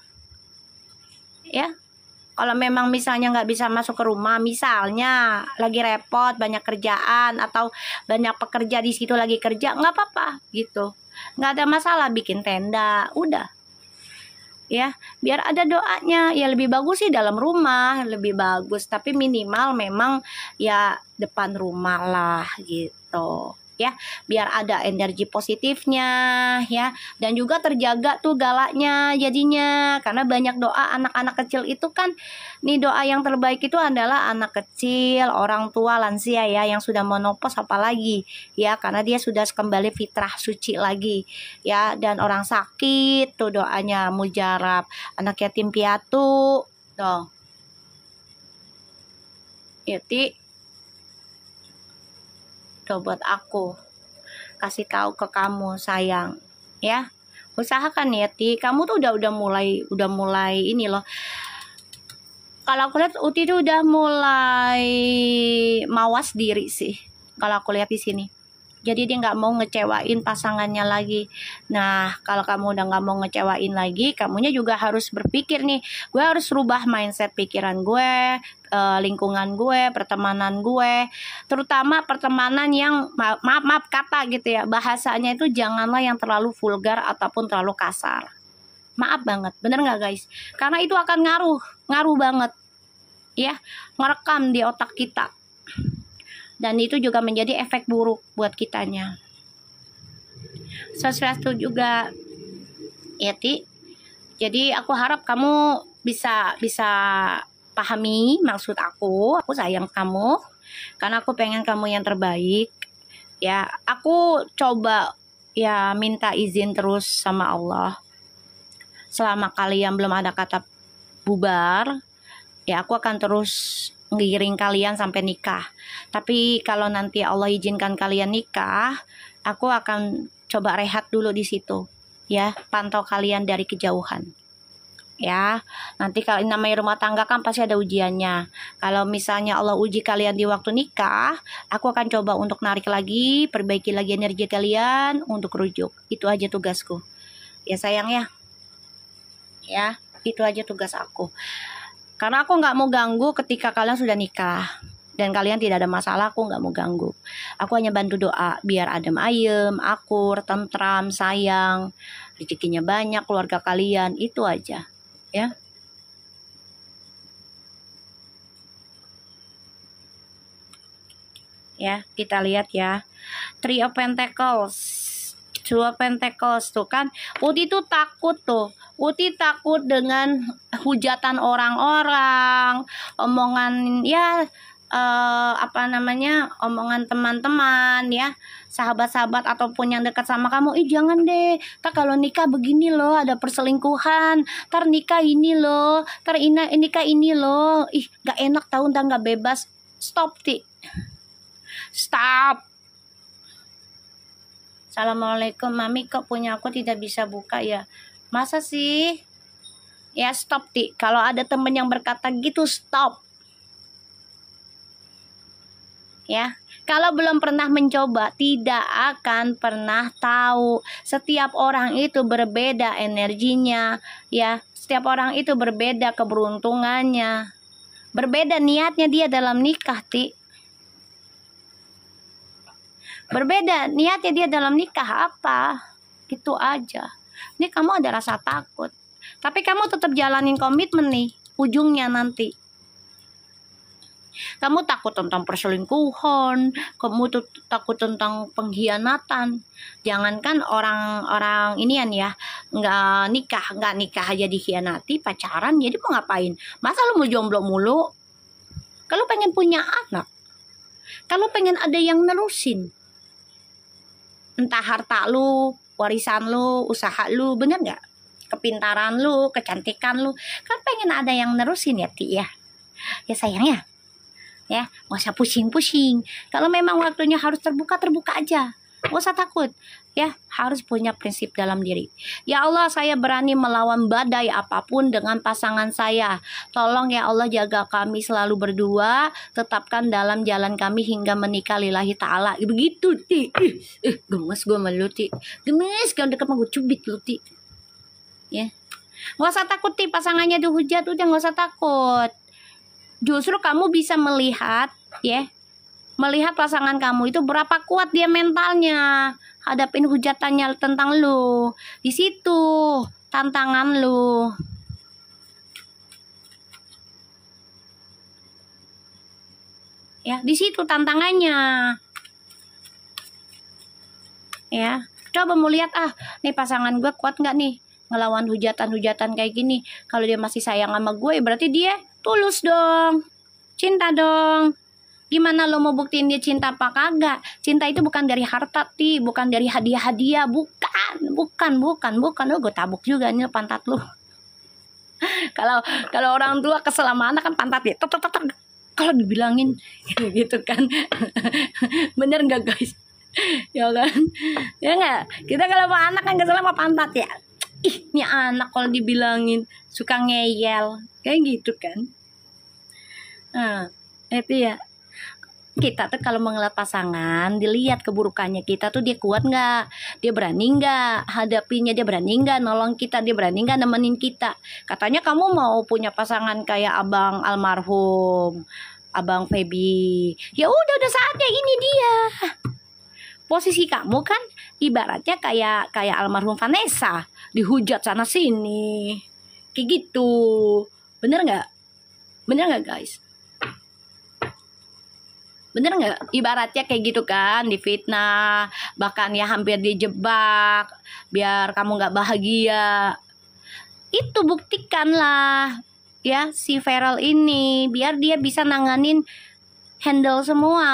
Ya. Kalau memang misalnya nggak bisa masuk ke rumah, misalnya lagi repot, banyak kerjaan, atau banyak pekerja di situ lagi kerja, nggak apa-apa gitu. Nggak ada masalah bikin tenda, udah. Ya, biar ada doanya. Ya lebih bagus sih dalam rumah, lebih bagus. Tapi minimal memang ya depan rumah lah gitu. Ya, biar ada energi positifnya ya, dan juga terjaga tuh galaknya jadinya. Karena banyak doa anak-anak kecil itu kan, nih doa yang terbaik itu adalah anak kecil, orang tua, lansia ya yang sudah menopause apalagi ya, karena dia sudah kembali fitrah suci lagi ya. Dan orang sakit tuh doanya mujarab, anak yatim piatu tuh ya Ti. Tuh buat aku kasih tahu ke kamu sayang ya, usahakan ya Ti. Kamu tuh udah mulai ini loh. Kalau aku lihat Uti tuh udah mulai mawas diri sih kalau aku lihat di sini. Jadi dia nggak mau ngecewain pasangannya lagi. Nah kalau kamu udah nggak mau ngecewain lagi, kamunya juga harus berpikir nih, gue harus rubah mindset pikiran gue, lingkungan gue, pertemanan gue, terutama pertemanan yang maaf kata gitu ya, bahasanya itu janganlah yang terlalu vulgar ataupun terlalu kasar. Maaf banget, bener nggak guys? Karena itu akan ngaruh banget ya, ngerekam di otak kita. Dan itu juga menjadi efek buruk buat kitanya. Sesuatu juga Ya, Ti. Jadi aku harap kamu bisa pahami maksud aku. Aku sayang kamu karena aku pengen kamu yang terbaik. Ya, aku coba ya minta izin terus sama Allah. Selama kalian belum ada kata bubar, ya aku akan terus ngiring kalian sampai nikah. Tapi kalau nanti Allah izinkan kalian nikah, aku akan coba rehat dulu di situ. Ya, pantau kalian dari kejauhan. Ya, nanti kalau namanya rumah tangga kan pasti ada ujiannya. Kalau misalnya Allah uji kalian di waktu nikah, aku akan coba untuk narik lagi, perbaiki lagi energi kalian untuk rujuk. Itu aja tugasku. Ya sayang ya. Ya, itu aja tugas aku. Karena aku nggak mau ganggu ketika kalian sudah nikah. Dan kalian tidak ada masalah, aku nggak mau ganggu. Aku hanya bantu doa biar adem ayem, akur, tentram, sayang, rezekinya banyak, keluarga kalian, itu aja. Ya. Ya, kita lihat ya. Three of Pentacles. Two of Pentacles tuh kan. Uti tuh takut tuh. Uti takut dengan hujatan orang-orang, omongan ya omongan teman-teman ya, sahabat-sahabat ataupun yang dekat sama kamu. Jangan deh, tak kalau nikah begini loh, ada perselingkuhan, tar nikah ini loh, tar nikah ini loh, gak enak tahu, ntar gak bebas. Stop, Ti, stop. Assalamualaikum mami, kok punya aku tidak bisa buka ya? Masa sih? Ya stop, Ti, kalau ada temen yang berkata gitu stop. Ya, kalau belum pernah mencoba, tidak akan pernah tahu. Setiap orang itu berbeda energinya, ya. Setiap orang itu berbeda keberuntungannya, berbeda niatnya dia dalam nikah, Ti. Berbeda niatnya dia dalam nikah apa? Itu aja. Ini kamu ada rasa takut, tapi kamu tetap jalanin komitmen nih, ujungnya nanti. Kamu takut tentang perselingkuhan, kamu takut tentang pengkhianatan. Jangankan orang-orang inian ya, nggak nikah aja dikhianati, pacaran, jadi mau ngapain? Masa lu mau jomblo mulu? Kalau pengen punya anak, kalau pengen ada yang nerusin, entah harta lu, warisan lu, usaha lu, bener nggak? Kepintaran lu, kecantikan lu, kan pengen ada yang nerusin ya, Ti ya. Ya sayang ya. Ya, nggak usah pusing-pusing. Kalau memang waktunya harus terbuka aja. Nggak usah takut. Ya, harus punya prinsip dalam diri. Ya Allah, saya berani melawan badai apapun dengan pasangan saya. Tolong ya Allah, jaga kami selalu berdua. Tetapkan dalam jalan kami hingga menikah lillahi ta'ala. Begitu, Ti. Gemes gue malu, Ti. Gemes, kalau dekat mau gue cubit lu, Ti. Ya. Nggak usah takut, Ti. Pasangannya dihujat, udah nggak usah takut. Justru kamu bisa melihat ya, melihat pasangan kamu itu berapa kuat dia mentalnya hadapin hujatannya tentang lu. Di situ tantangan lu. Ya, di situ tantangannya. Ya, coba mau lihat nih pasangan gue kuat nggak nih ngelawan hujatan-hujatan kayak gini. Kalau dia masih sayang sama gue, berarti dia tulus dong, cinta dong. Gimana lo mau buktiin dia cinta apa kagak? Cinta itu bukan dari harta, Ti, bukan dari hadiah-hadiah, bukan. Lo gue tabuk juga nih pantat lo. Kalau orang tua kesel sama anak kan pantat ya, kalau dibilangin gitu kan. Bener nggak guys? Ya kan? Ya nggak? Kita kalau sama anak kan kesel sama pantat ya. Ini anak kalau dibilangin suka ngeyel kayak gitu kan. Itu ya, kita tuh kalau mengelat pasangan, dilihat keburukannya kita tuh, dia kuat nggak, dia berani nggak hadapinya, dia berani nggak nolong kita, dia berani nggak nemenin kita. Katanya kamu mau punya pasangan kayak abang almarhum abang Feby, ya udah saatnya ini dia. Posisi kamu kan ibaratnya kayak almarhum Vanessa, dihujat sana sini kayak gitu. Bener nggak guys? Bener nggak? Ibaratnya kayak gitu kan, difitnah, bahkan ya hampir dijebak, biar kamu nggak bahagia. Itu buktikanlah ya si Feral ini, biar dia bisa nanganin handle semua.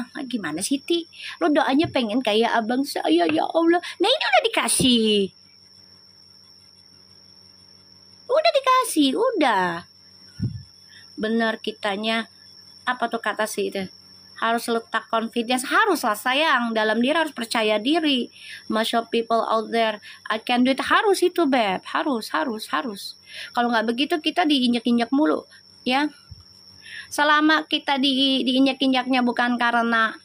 Nah, gimana sih Ti? Lo doanya pengen kayak abang saya ya Allah. Nah ini udah dikasih. Udah. Bener kitanya, apa tuh kata sih itu? Harus letak confidence, haruslah sayang, dalam diri harus percaya diri. Must show people out there I can do it, harus itu beb, harus. Kalau nggak begitu kita diinjak-injak mulu, ya. Selama kita diinjak-injaknya bukan karena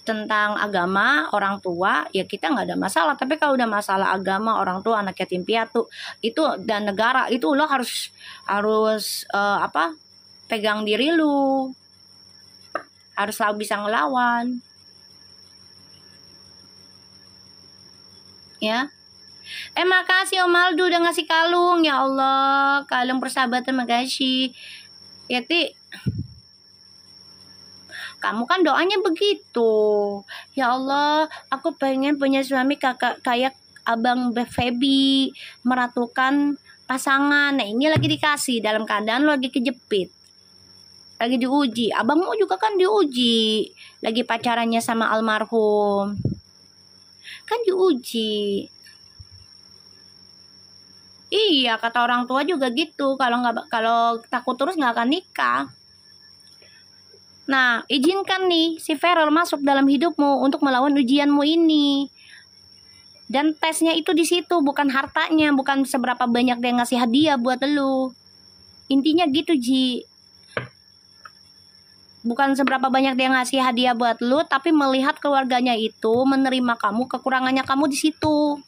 tentang agama orang tua, ya kita nggak ada masalah. Tapi kalau udah masalah agama orang tua, anak yatim piatu itu dan negara itu, lo harus pegang diri lu, harus selalu bisa ngelawan, ya. Makasih Om Aldo udah ngasih kalung, ya Allah, kalung persahabatan, makasih ya Ti. Kamu kan doanya begitu, ya Allah, aku pengen punya suami kakak kayak abang Feby, meratukan pasangan. Nah ini lagi dikasih dalam keadaan lo lagi kejepit, lagi diuji. Abangmu juga kan diuji, lagi pacarannya sama almarhum, kan diuji. Iya, kata orang tua juga gitu, kalau takut terus nggak akan nikah. Nah, izinkan nih si Feral masuk dalam hidupmu untuk melawan ujianmu ini. Dan tesnya itu di situ, bukan hartanya, bukan seberapa banyak dia ngasih hadiah buat lu. Intinya gitu, Ji. Bukan seberapa banyak dia ngasih hadiah buat lu, tapi melihat keluarganya itu menerima kamu, kekurangannya kamu di situ.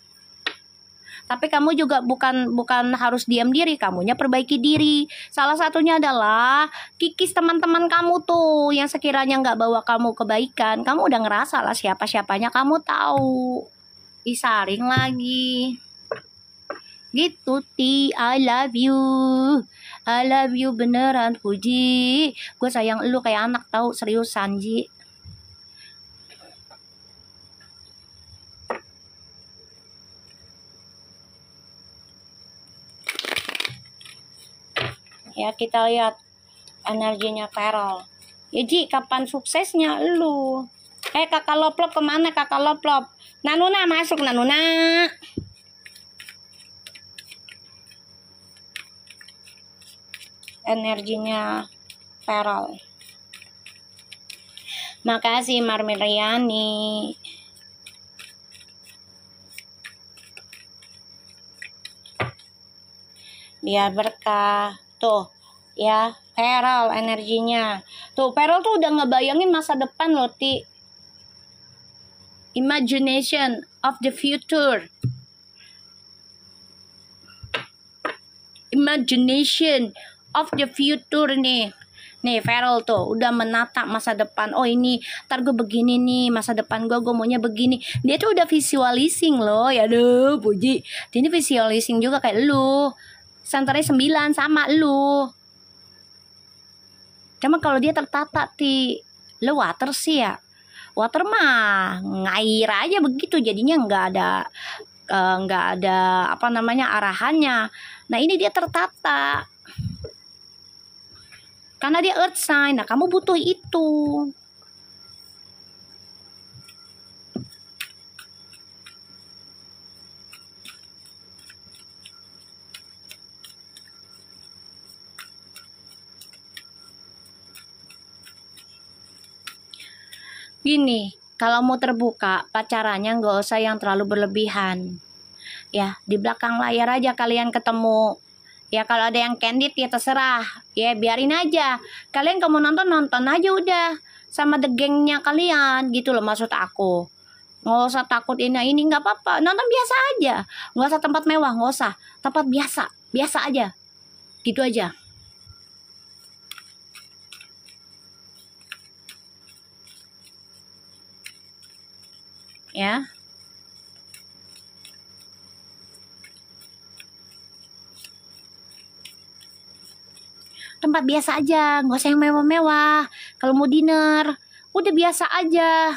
Tapi kamu juga bukan harus diam diri, kamunya perbaiki diri. Salah satunya adalah kikis teman-teman kamu tuh yang sekiranya nggak bawa kamu kebaikan. Kamu udah ngerasa lah siapa-siapanya kamu tahu. Disaring lagi. Gitu Ti, I love you beneran Puji. Gue sayang lu kayak anak tahu, seriusan Ji. Ya kita lihat energinya Feral. Ya Ji, kapan suksesnya lu? Kakak Loplop kemana Kakak Loplop? Nanuna masuk Nanuna. Energinya Feral. Makasih Marmiriani. Biar berkah. Tuh, ya, Feral energinya. Tuh, Feral tuh udah ngebayangin masa depan loh, Ti. Imagination of the future. Imagination of the future nih. Nih, Feral tuh udah menata masa depan. Oh ini, ntar gue begini nih, masa depan gue maunya begini. Dia tuh udah visualizing loh. Ya aduh, Puji. Dia ini visualizing juga kayak lu. Santarnya 9 sama lu. Cuma kalau dia tertata Ti, lu water sih ya. Water mah ngair aja begitu, jadinya nggak ada arahannya. Nah ini dia tertata. Karena dia earth sign. Nah kamu butuh itu. Gini, kalau mau terbuka, pacarannya nggak usah yang terlalu berlebihan. Ya, di belakang layar aja kalian ketemu. Ya, kalau ada yang candid ya terserah. Ya, biarin aja. Kalian kalau mau nonton aja udah. Sama the gengnya kalian, gitu loh maksud aku. Nggak usah takut ini nggak apa-apa. Nonton biasa aja. Nggak usah tempat mewah, nggak usah. Tempat biasa, biasa aja. Gitu aja. Ya. tempat biasa aja, nggak usah yang mewah-mewah. Kalau mau dinner, udah biasa aja.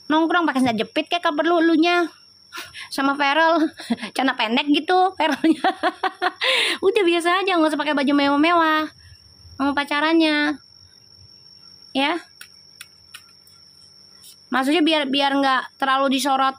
Nongkrong pakai sandal jepit kayak perlu elunya. Sama Feral, celana pendek gitu Feralnya. Udah biasa aja, nggak usah pakai baju mewah-mewah. Sama pacarannya, ya. Maksudnya biar nggak terlalu disorot.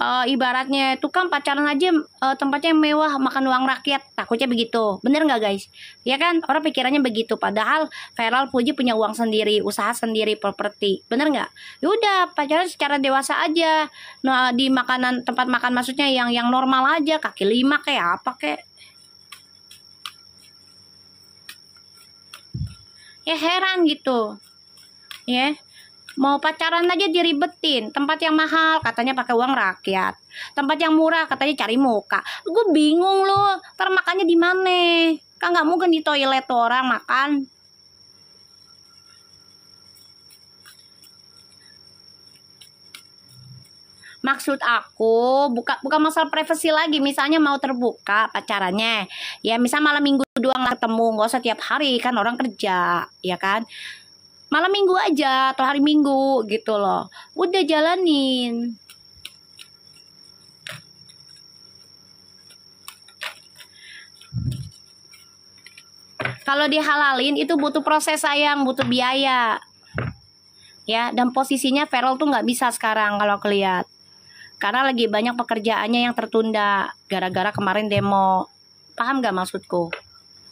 Ibaratnya itu kan pacaran aja tempatnya yang mewah, makan uang rakyat, takutnya begitu, bener nggak guys? Ya kan, orang pikirannya begitu, padahal Feral Puji punya uang sendiri, usaha sendiri, properti, bener nggak? Yaudah pacaran secara dewasa aja, nah di makanan tempat makan maksudnya yang normal aja, kaki lima kayak apa kayak, ya heran gitu, ya. Mau pacaran aja diribetin, tempat yang mahal katanya pakai uang rakyat, tempat yang murah katanya cari muka. Gue bingung loh, ntar makannya di mana? Kan nggak mungkin di toilet tuh orang makan. Maksud aku bukan masalah privasi lagi, misalnya mau terbuka pacarannya, ya misal malam minggu doang lah ketemu, nggak usah tiap hari kan orang kerja, ya kan? Malam minggu aja atau hari minggu gitu loh, udah jalanin. Kalau dihalalin itu butuh proses sayang, butuh biaya, ya. Dan posisinya Feral tuh nggak bisa sekarang kalau kelihat, karena lagi banyak pekerjaannya yang tertunda gara-gara kemarin demo. Paham nggak maksudku?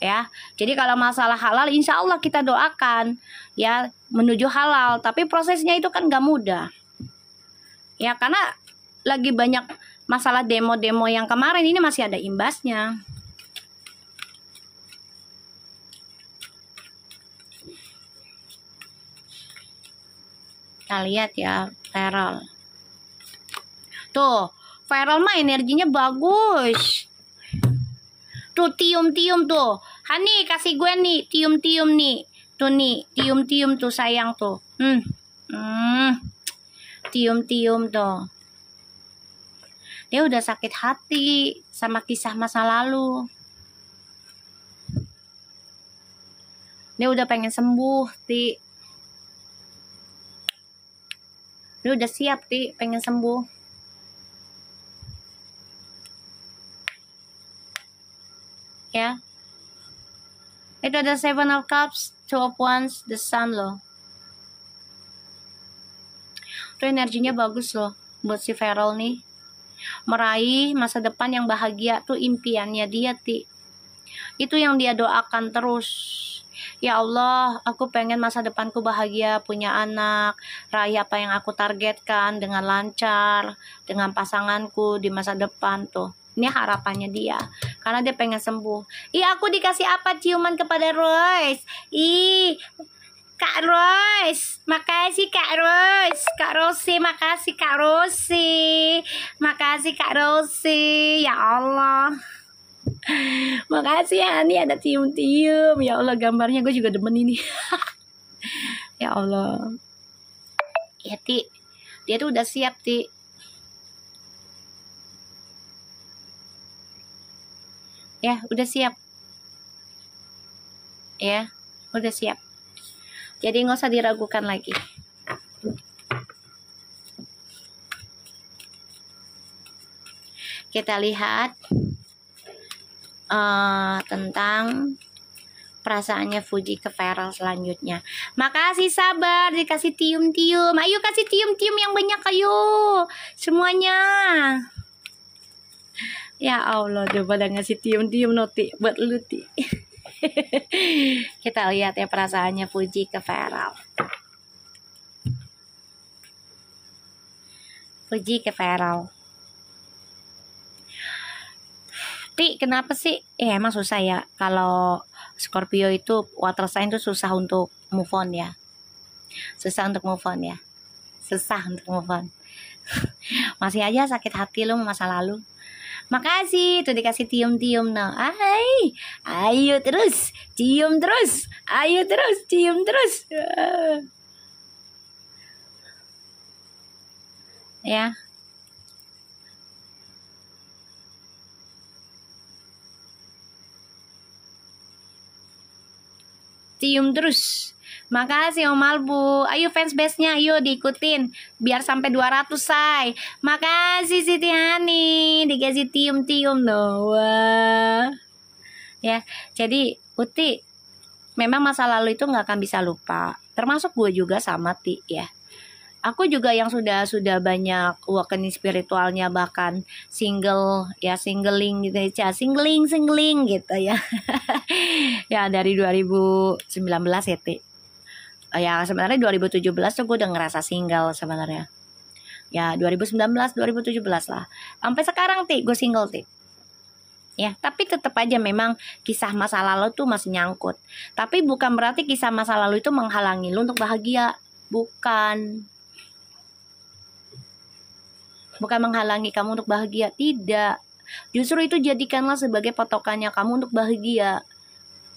Ya, jadi kalau masalah halal, insya Allah kita doakan ya menuju halal. Tapi prosesnya itu kan nggak mudah, ya karena lagi banyak masalah demo-demo yang kemarin ini masih ada imbasnya. Kita lihat ya Feral. Tuh, Feral mah energinya bagus. Tuh tium-tium tuh. Hani kasih gue nih tium-tium nih. Tuh nih tium-tium tuh sayang tuh. Tium-tium tuh. Dia udah sakit hati sama kisah masa lalu. Dia udah pengen sembuh, Ti. Dia udah siap, Ti, pengen sembuh. Ya. Itu ada Seven of Cups, Two of Wands, The Sun loh. Itu energinya bagus loh buat si Feral nih. Meraih masa depan yang bahagia tuh impiannya dia, Ti. Itu yang dia doakan terus. Ya Allah, aku pengen masa depanku bahagia, punya anak, raih apa yang aku targetkan dengan lancar, dengan pasanganku di masa depan tuh. Ini harapannya dia, karena dia pengen sembuh. Ih, aku dikasih apa ciuman kepada Royce? Ih, Kak Rose, makasih Kak Rose, Kak Rose, makasih Kak Rose, makasih Kak Rose, ya Allah, makasih ya, ini ada tium-tium, ya Allah gambarnya gue juga demen ini, ya Allah, ya Ti, dia tuh udah siap Ti, ya udah siap, ya udah siap. Jadi nggak usah diragukan lagi. Kita lihat tentang perasaannya Fuji ke Feral selanjutnya. Makasih sabar dikasih tium-tium. Ayo kasih tium-tium yang banyak ayo. Semuanya. Ya Allah, coba ngasih tium-tium Noti buat lu Ti. Kita lihat ya perasaannya Fuji ke Feral. Fuji ke Feral. Ti, kenapa sih? Emang susah ya kalau Scorpio itu water sign itu susah untuk move on ya. Susah untuk move on ya. Susah untuk move on. Masih aja sakit hati lu masa lalu. Makasih tuh dikasih tium-tium no. Ayo terus, cium terus. Ayo terus, cium terus. Ya. cium terus. Makasih Om Albu. Ayo fans base-nya, ayo diikutin biar sampai 200 say. Makasih Siti Hani, dikasih tium-tium loh. Wah. Ya, jadi Uti memang masa lalu itu nggak akan bisa lupa. Termasuk gue juga sama Ti ya. Aku juga yang sudah banyak awakening spiritualnya, bahkan singling gitu ya, singling gitu ya. Ya dari 2019 ya Ti. Ya sebenarnya 2017 tuh gue udah ngerasa single sebenarnya. Ya 2019 2017 lah. Sampai sekarang Ti gue single Ti. Ya, tapi tetap aja memang kisah masa lalu tuh masih nyangkut. Tapi bukan berarti kisah masa lalu itu menghalangi lu untuk bahagia. Bukan menghalangi kamu untuk bahagia, tidak. Justru itu jadikanlah sebagai patokannya kamu untuk bahagia.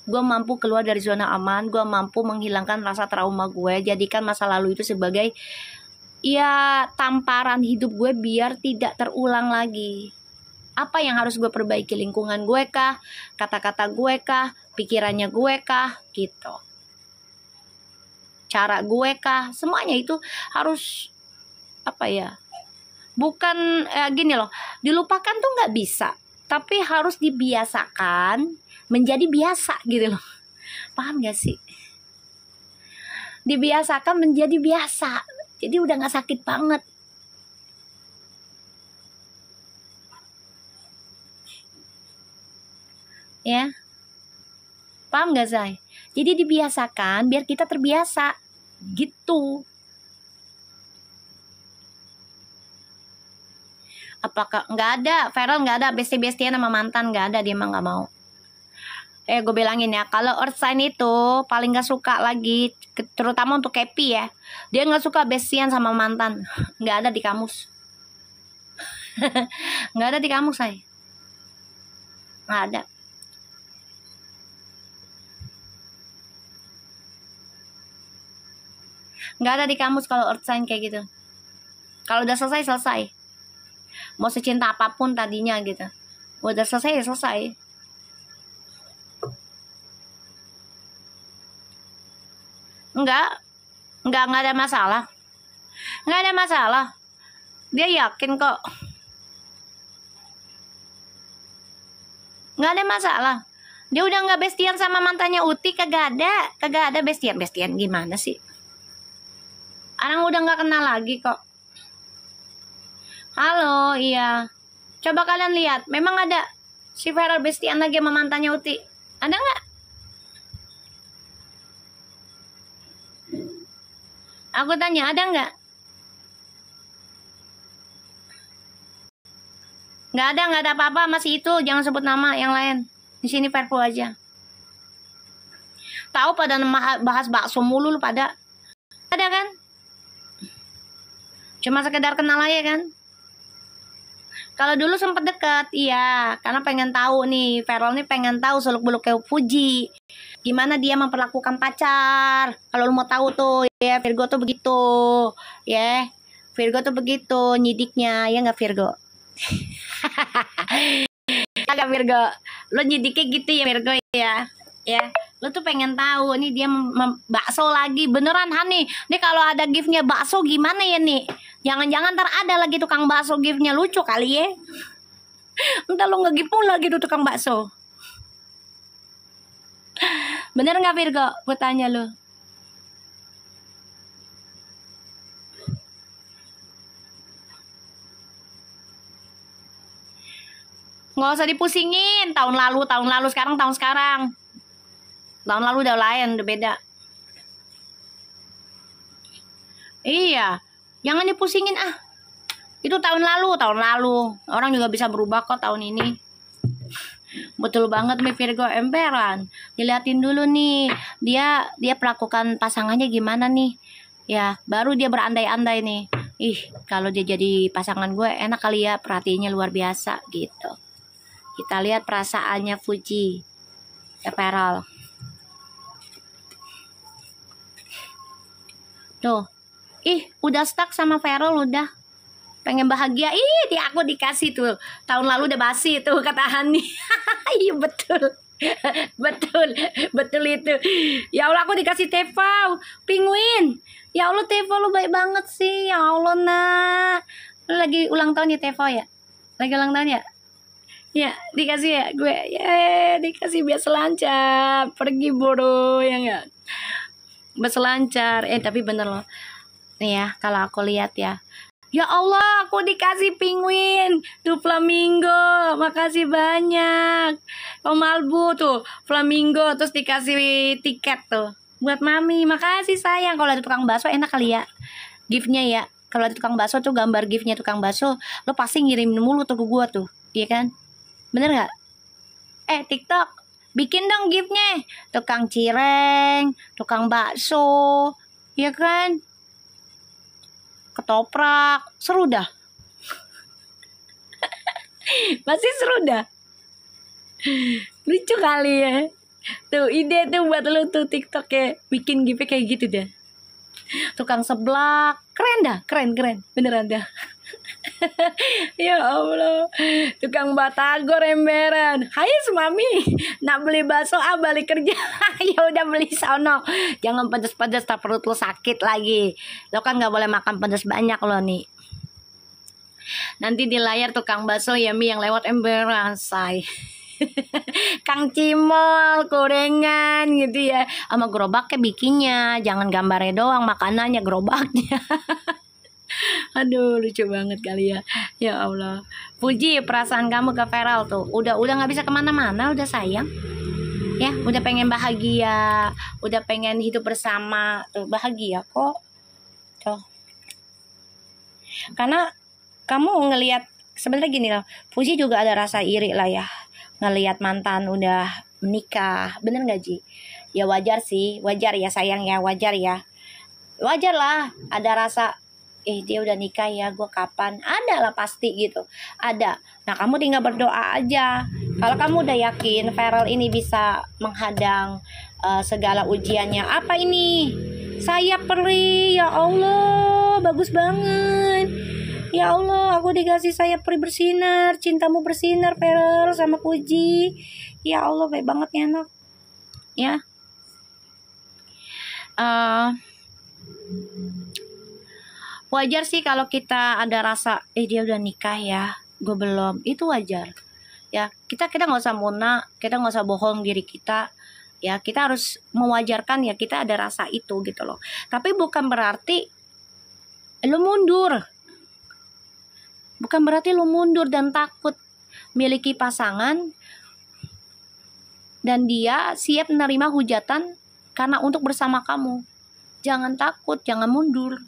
Gue mampu keluar dari zona aman, gue mampu menghilangkan rasa trauma gue. Jadikan masa lalu itu sebagai ya tamparan hidup gue biar tidak terulang lagi. Apa yang harus gue perbaiki? Lingkungan gue kah? Kata-kata gue kah? Pikirannya gue kah? Gitu. Cara gue kah? Semuanya itu harus apa ya? Bukan gini loh, dilupakan tuh nggak bisa, tapi harus dibiasakan menjadi biasa gitu loh. Paham gak sih? Dibiasakan menjadi biasa, jadi udah nggak sakit banget. Ya, paham gak Say? Jadi dibiasakan biar kita terbiasa gitu. Apakah nggak ada Feral, nggak ada bestie-bestian sama mantan, nggak ada, dia emang nggak mau. Gue bilangin ya, kalau earth sign itu paling nggak suka lagi, terutama untuk Kepi ya, dia nggak suka bestian sama mantan. Nggak ada di kamus. Nggak ada di kamus Say. Nggak ada. Nggak ada di kamus kalau earth sign kayak gitu. Kalau udah selesai. Mau secinta apapun tadinya gitu, udah selesai ya selesai. Enggak ada masalah. Nggak ada masalah. Dia yakin kok. Nggak ada masalah. Dia udah nggak bestian sama mantannya Uti, kagak ada bestian gimana sih? Orang udah nggak kenal lagi kok. Halo, iya. Coba kalian lihat, memang ada si Feral bestian lagi sama mantannya Uti. Ada nggak? Aku tanya, ada nggak? Nggak ada apa-apa, masih itu. Jangan sebut nama yang lain. Di sini Perpu aja. Tahu pada bahas bakso mulu lu pada. Ada kan? Cuma sekedar kenal aja kan? Kalau dulu sempat deket, iya, karena pengen tahu nih, Feral nih pengen tahu seluk-beluk kayak Fuji, gimana dia memperlakukan pacar. Kalau lu mau tahu tuh, ya Virgo tuh begitu, ya, Virgo tuh begitu nyidiknya, ya nggak Virgo? Agak Virgo, lu nyidiknya gitu ya Virgo ya, lu tuh pengen tahu nih dia bakso lagi beneran Hani. Nih kalau ada giftnya bakso gimana ya nih? Jangan-jangan ntar ada lagi tukang bakso giftnya, lucu kali ya. Entar lu nge-gift pula gitu tukang bakso. Bener nggak Virgo? Gue tanya lu. Nggak usah dipusingin. Tahun lalu, sekarang tahun sekarang. Tahun lalu udah lain, udah beda. Iya, jangan dipusingin ah. Itu tahun lalu. Orang juga bisa berubah kok tahun ini. Betul banget nih Virgo emperan. Diliatin dulu nih, dia perlakukan pasangannya gimana nih. Ya, baru dia berandai-andai nih. Ih, kalau dia jadi pasangan gue enak kali ya, perhatiannya luar biasa gitu. Kita lihat perasaannya Fuji. Ya Feral. Tuh, udah stuck sama Feral udah. Pengen bahagia, aku dikasih tuh. Tahun lalu udah basi tuh kata Hani. Iya betul. Betul, betul itu. Ya Allah, aku dikasih Tefal, penguin. Ya Allah, Tefal lu baik banget sih. Ya Allah, nak. Lu lagi ulang tahun ya, Tefal ya? Lagi ulang tahun ya? Ya, dikasih ya gue. Ya, dikasih biar selancar. Pergi boro, ya enggak? Berselancar. Tapi bener loh. Nih ya, kalau aku lihat ya. Ya Allah, aku dikasih penguin. Tuh flamingo. Makasih banyak. Om Albu tuh, flamingo. Terus dikasih tiket tuh. Buat mami. Makasih sayang. Kalau ada tukang bakso enak kali ya. Giftnya ya. Kalau ada tukang bakso tuh gambar giftnya tukang bakso. Lo pasti ngirim mulu tuh ke gua tuh. Iya kan? Bener gak? TikTok. Bikin dong giftnya. Tukang cireng. Tukang bakso. Iya kan? Ketoprak. Seru dah. Masih seru dah. Lucu kali ya. Tuh ide tuh buat lu tuh TikTok ya. Bikin gift kayak gitu deh. Tukang seblak. Keren dah. Keren. Beneran dah. Ya Allah. Tukang batagor emberan. Hai mami. Nak beli bakso balik kerja. Ya udah beli sono. Jangan pedes-pedes tak perut lo sakit lagi. Lo kan gak boleh makan pedes banyak lo nih. Nanti di layar tukang bakso ya Mi yang lewat emberan say. Kang Cimol gorengan gitu ya. Sama gerobaknya bikinnya. Jangan gambarnya doang, makanannya gerobaknya. Aduh lucu banget kali ya. Ya Allah. Puji perasaan kamu ke Feral tuh. Udah nggak bisa kemana-mana. Udah sayang. Ya udah pengen bahagia. Udah pengen hidup bersama. Tuh bahagia kok. Tuh. Karena kamu ngelihat sebenarnya gini loh. Puji juga ada rasa iri lah ya. Ngelihat mantan udah menikah. Bener gak Ji? Ya wajar sih. Wajar ya sayang ya. Wajar ya. Wajar lah. Ada rasa dia udah nikah ya, gue kapan? Ada lah pasti gitu. Ada. Nah kamu tinggal berdoa aja. Kalau kamu udah yakin Feral ini bisa menghadang segala ujiannya. Apa ini? Sayap peri. Ya Allah, bagus banget. Ya Allah, aku dikasih sayap peri bersinar. Cintamu bersinar Feral sama Puji. Ya Allah, baik banget ya anak. Ya. Wajar sih kalau kita ada rasa dia udah nikah ya, gue belum. Itu wajar. Ya, kita nggak usah muna, kita nggak usah bohong diri kita. Ya, kita harus mewajarkan ya kita ada rasa itu gitu loh. Tapi bukan berarti lu mundur. Bukan berarti lu mundur dan takut miliki pasangan dan dia siap menerima hujatan karena untuk bersama kamu. Jangan takut, jangan mundur.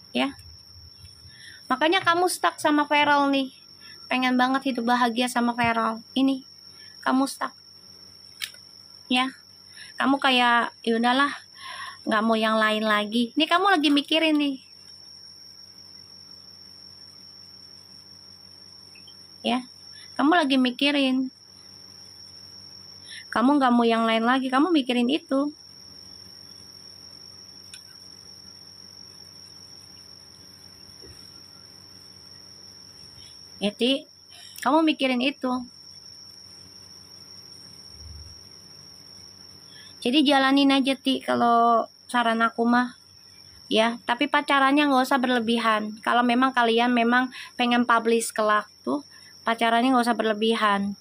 Ya, makanya kamu stuck sama Feral nih, pengen banget hidup bahagia sama Feral. Ini kamu stuck ya, kamu kayak ya udahlah nggak mau yang lain lagi. Nih kamu lagi mikirin nih ya, kamu lagi mikirin, kamu nggak mau yang lain lagi, kamu mikirin itu. Ti, kamu mikirin itu. Jadi jalanin aja Ti, kalau saran aku mah. Ya, tapi pacarannya nggak usah berlebihan. Kalau memang kalian memang pengen publish kelak tuh, pacarannya nggak usah berlebihan.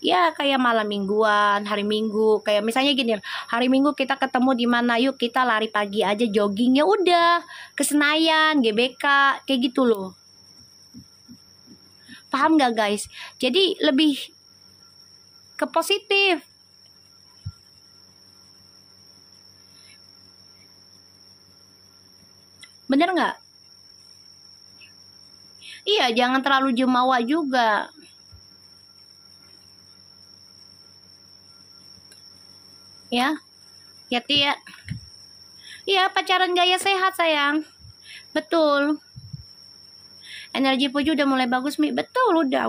Ya kayak malam mingguan, hari Minggu, kayak misalnya gini, hari Minggu kita ketemu di mana, yuk kita lari pagi aja jogging, ya udah ke Senayan, GBK, kayak gitu loh. Paham gak guys? Jadi lebih ke positif. Bener gak? Iya, jangan terlalu jumawa juga. Ya, ya Tia. Iya, pacaran gaya sehat sayang. Betul. Energi Puju udah mulai bagus Mi. Betul, udah.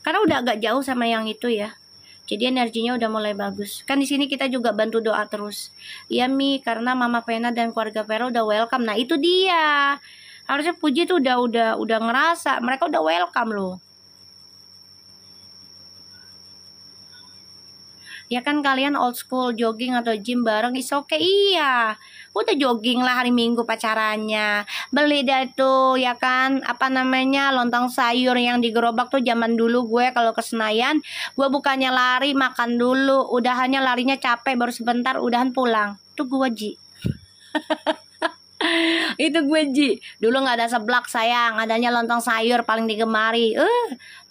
Karena udah agak jauh sama yang itu ya. Jadi energinya udah mulai bagus. Kan di sini kita juga bantu doa terus. Iya Mi, karena Mama Vena dan keluarga Vera udah welcome. Nah, itu dia. Harusnya Puji tuh udah ngerasa mereka udah welcome loh. Ya kan kalian old school jogging atau gym bareng is okay, iya. Udah jogging lah hari Minggu pacarannya. Beli dah tuh ya kan, apa namanya, lontong sayur yang di gerobak tuh zaman dulu gue kalau ke Senayan, gue bukannya lari makan dulu, udahannya larinya capek baru sebentar udahan pulang. Tuh gue Ji. Itu gue Ji, dulu nggak ada seblak sayang, adanya lontong sayur paling digemari.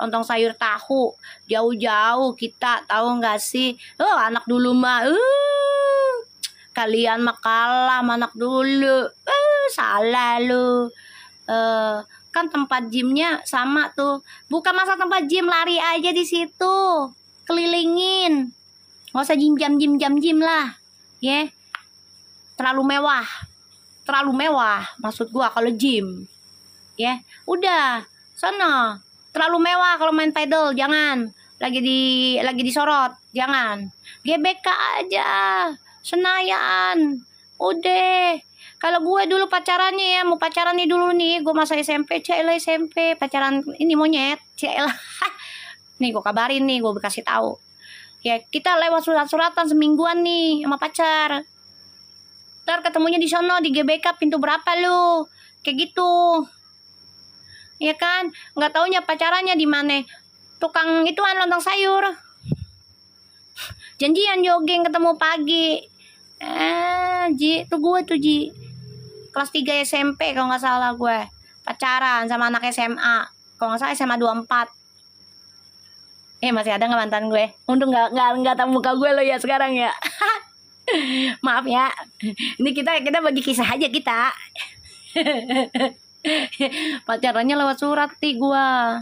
Lontong sayur tahu, jauh-jauh kita tahu nggak sih. Anak dulu mah kalian mah kalah sama anak dulu. Salah lu. Kan tempat gymnya sama tuh, bukan masa tempat gym, lari aja di situ kelilingin, nggak usah gym lah ya, terlalu mewah maksud gua kalau gym ya. Udah sana terlalu mewah kalau main pedal, jangan lagi disorot, jangan GBK aja Senayan. Udah, kalau gue dulu pacarannya ya, mau pacaran nih dulu nih, gue masa SMP, SMP pacaran ini monyet, nih gue kabarin nih, gue kasih tahu ya, kita lewat surat-suratan semingguan nih sama pacar. Ntar ketemunya di sono di GBK pintu berapa lu, kayak gitu ya kan. Nggak taunya pacarannya di mana, tukang ituan lontong sayur. Janjian jogging ketemu pagi. Ji, tuh gue tuh Ji kelas 3 SMP kalau nggak salah, gue pacaran sama anak SMA kalau nggak salah SMA 24. Masih ada nggak mantan gue? Untung nggak tahu muka gue lo ya sekarang ya. Maaf ya, ini kita bagi kisah aja kita. Pacarannya lewat surat nih, gua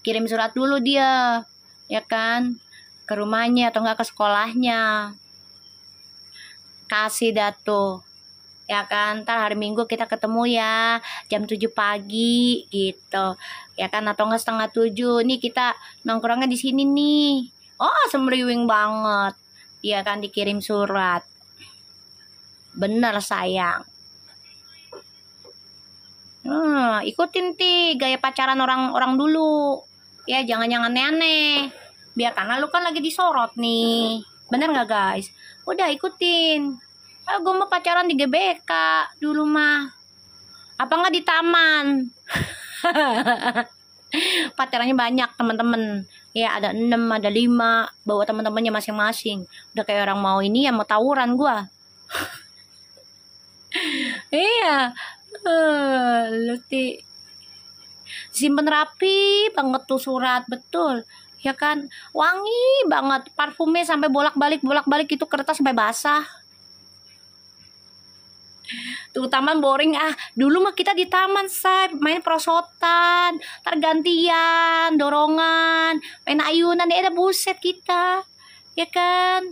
kirim surat dulu dia ya kan, ke rumahnya atau enggak ke sekolahnya, kasih datu ya kan. Ntar hari Minggu kita ketemu ya jam 7 pagi gitu ya kan, atau enggak setengah 7 nih kita nongkrongnya di sini nih. Semriwing banget ya kan, dikirim surat. Bener sayang. Ikutin gaya pacaran orang dulu ya, jangan aneh-aneh, biar karena lu kan lagi disorot nih, bener nggak guys? Udah ikutin. Gue mau pacaran di GBK dulu mah, apa nggak di taman. Pacarannya banyak teman-teman ya, ada 6 ada 5, bawa teman-temannya masing-masing. Udah kayak orang mau ini ya, mau tawuran gua. Iya, lu simpen rapi banget tuh surat, betul ya kan, wangi banget, parfumnya sampai bolak-balik itu kertas sampai basah. Tuh taman boring dulu mah kita di taman say, main prosotan, gantian, dorongan, main ayunan ya, ada buset kita ya kan.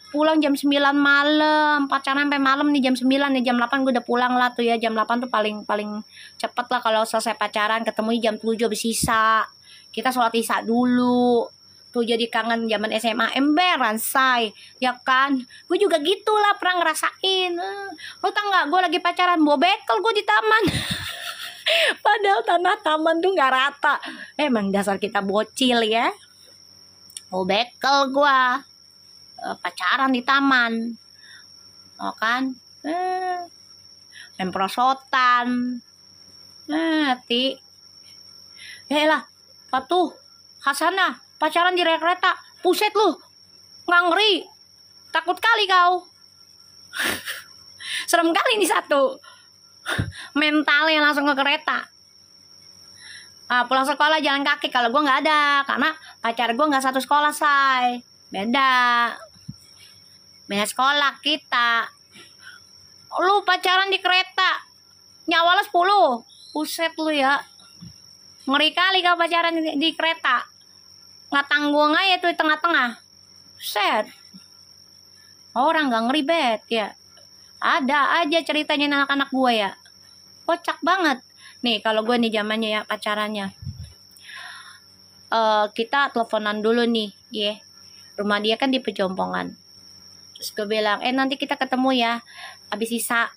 Pulang jam 9 malam, pacaran sampai malam nih jam 9 nih, jam 8 gue udah pulang lah tuh ya. Jam 8 tuh paling cepet lah kalau selesai pacaran, ketemu jam 7 habis sisa. Kita sholat isya dulu. Tuh jadi kangen zaman SMA emberan say ya kan. Gue juga gitulah pernah ngerasain. Lo tau gak, gue lagi pacaran bawa bekel gue di taman. Padahal tanah taman tuh gak rata. Emang dasar kita bocil ya. Bawa bekel gue, pacaran di taman kan, main prosotan. Lah patuh Hasanah pacaran di kereta, puset lu, ngeri, takut kali kau. Serem kali nih satu, mentalnya langsung ke kereta. Pulang sekolah jalan kaki, kalau gue nggak ada, karena pacar gue nggak satu sekolah say, beda sekolah kita. Lu pacaran di kereta, nyawa lu 10, puset lu ya, ngeri kali kau pacaran di kereta, nggak tanggung aja tuh di tengah-tengah, set. Orang nggak ngeri bet ya, ada aja ceritanya anak-anak gue ya, kocak banget. Nih kalau gue nih zamannya ya pacarannya, kita teleponan dulu nih ya, rumah dia kan di Pejompongan. Terus gue bilang, nanti kita ketemu ya habis sisa.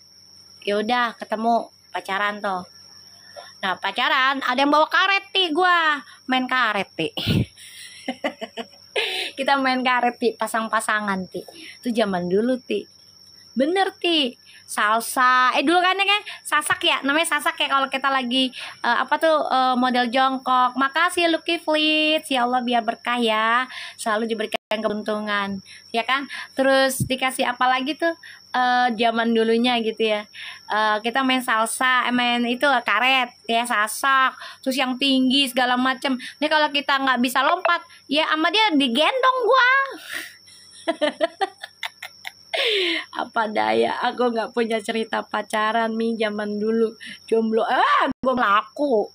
Ya udah ketemu, pacaran tuh. Nah pacaran ada yang bawa karet gue main karet Kita main karet, Ti, pasang-pasangan, Ti. Itu zaman dulu, Ti. Bener, Ti. Salsa. Dulu kan sasak ya. Namanya sasak ya kalau kita lagi model jongkok. Makasih Lucky Flits. Ya Allah biar berkah ya. Selalu diberikan keberuntungan. Ya kan? Terus dikasih apa lagi tuh? Zaman dulunya gitu ya. Kita main salsa, main itu karet ya, sasak, terus yang tinggi segala macem. Nih kalau kita nggak bisa lompat, ya sama dia digendong gua. Apa daya, aku nggak punya cerita pacaran Mi zaman dulu, jomblo. Gua laku.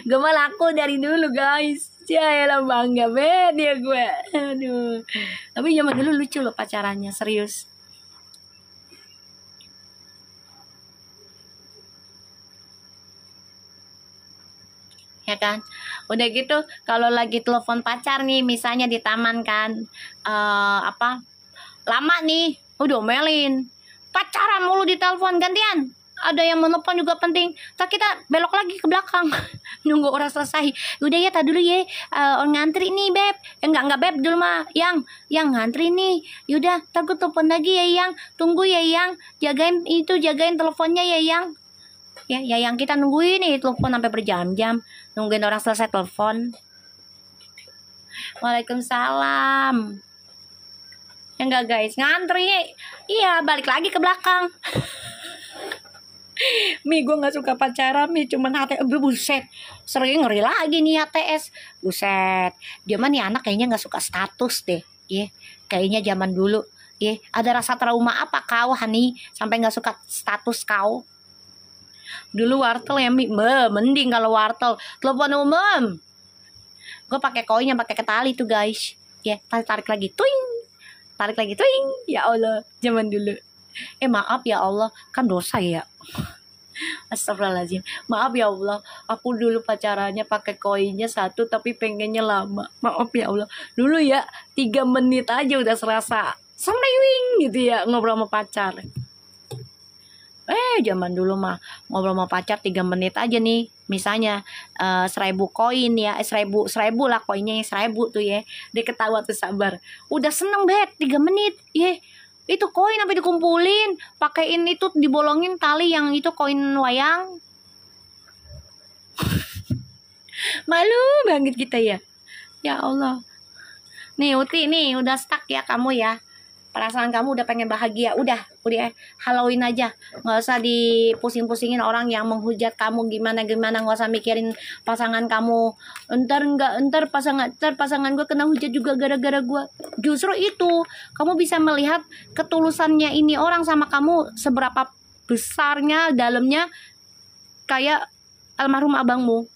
Gue mah laku dari dulu guys. Ya lah bangga banget ya gue. Aduh. Tapi zaman dulu lucu loh pacarannya, serius. Ya kan, udah gitu kalau lagi telepon pacar nih, misalnya di taman kan, lama nih, udah omelin, pacaran mulu di telepon gantian. Ada yang menelpon juga penting, tak kita belok lagi ke belakang nunggu orang selesai. Udah ya, tak dulu ya, ngantri nih beb. Enggak beb dulu mah, yang ngantri nih. Yaudah, tak gue telepon lagi ya yang, tunggu ya yang, jagain teleponnya ya yang. Ya yang kita nungguin nih telepon sampai berjam-jam, nungguin orang selesai telepon. Waalaikumsalam. Ya enggak guys, ngantri. Iya, balik lagi ke belakang. Mi, gue gak suka pacaran Mi, cuman HTS. Buset, sering ngeri lagi nih HTS. Buset, dia mah nih anak kayaknya gak suka status deh. Kayaknya zaman dulu. Ada rasa trauma apa kau Hani sampai gak suka status kau? Dulu wartel ya Mi, mending kalau wartel telepon umum. Gue pakai koinnya, pakai ketali tuh guys. Tarik lagi, tuing. Tarik lagi, tuing. Ya Allah, zaman dulu. Maaf ya Allah, kan dosa ya. Astagfirullahaladzim. Maaf ya Allah, aku dulu pacarannya pakai koinnya 1 tapi pengennya lama. Maaf ya Allah. Dulu ya 3 menit aja udah serasa semewing gitu ya ngobrol sama pacar. Zaman dulu mah ngobrol sama pacar 3 menit aja nih. Misalnya 1000 koin ya, 1000 lah koinnya, 1000 tuh ya. Dia ketawa tuh sabar. Udah seneng banget 3 menit. Itu koin sampai dikumpulin, pakein itu, dibolongin tali yang itu koin wayang. Malu banget kita ya. Ya Allah. Nih Uti nih udah stuck ya kamu ya. Perasaan kamu udah pengen bahagia, udah halauin aja, nggak usah dipusing-pusingin orang yang menghujat kamu gimana, nggak usah mikirin pasangan kamu. Ntar pasangan gue kena hujat juga gara-gara gue. Justru itu kamu bisa melihat ketulusannya ini orang sama kamu seberapa besarnya dalamnya, kayak almarhum abangmu.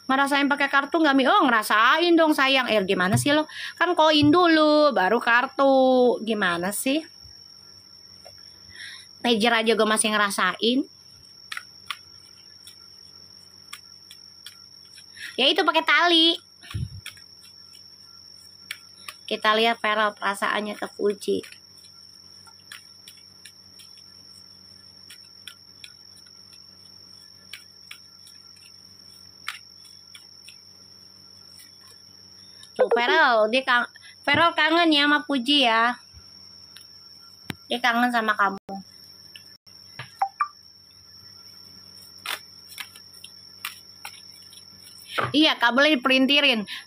Ngerasain pakai kartu nggak Mi? Ngerasain dong sayang. Gimana sih lo? Kan koin dulu baru kartu. Gimana sih? Pager aja gue masih ngerasain. Ya itu pakai tali. Kita lihat Feral perasaannya ke Fuji. Tuh Feral kangen ya sama Puji ya. Dia kangen sama kamu. Iya, kabelnya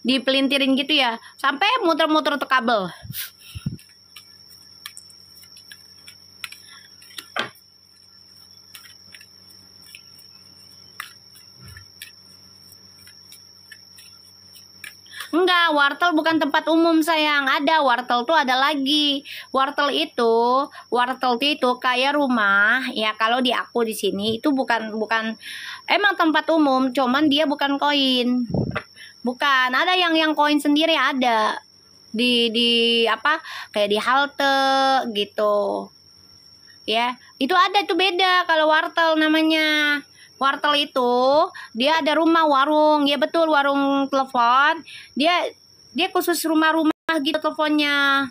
dipelintirin gitu ya, sampai muter-muter tuh kabel. Enggak, wartel bukan tempat umum sayang. Ada wartel tuh ada lagi. Wartel itu kayak rumah ya. Kalau di aku di sini itu bukan emang tempat umum, cuman dia bukan koin. Bukan, ada yang koin sendiri ada. Di apa? Kayak di halte gitu. Ya, itu ada tuh beda kalau wartel namanya. Wartel itu dia ada rumah, warung, ya betul, warung telepon. Dia khusus rumah-rumah gitu teleponnya.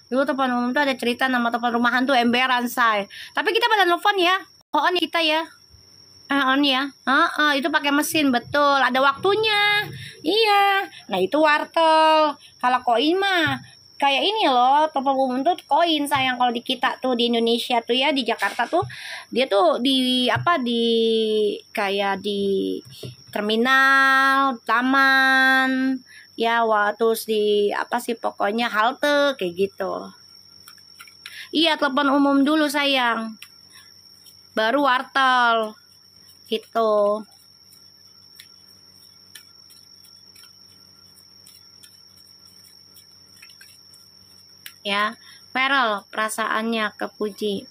Dulu telepon umum tuh ada cerita nama telepon rumahan tuh emberan say. Tapi kita pada telepon ya, kita ya. On ya. Itu pakai mesin, betul. Ada waktunya. Iya. Nah, itu wartel. Kalau koin mah kayak ini loh, toko umum tuh koin sayang. Kalau di kita tuh di Indonesia tuh ya, di Jakarta tuh dia tuh di apa, di kayak di terminal, taman, ya, terus di apa sih pokoknya halte kayak gitu. Iya, telepon umum dulu sayang. Baru wartel. Gitu. Ya, Feral perasaannya ke Puji.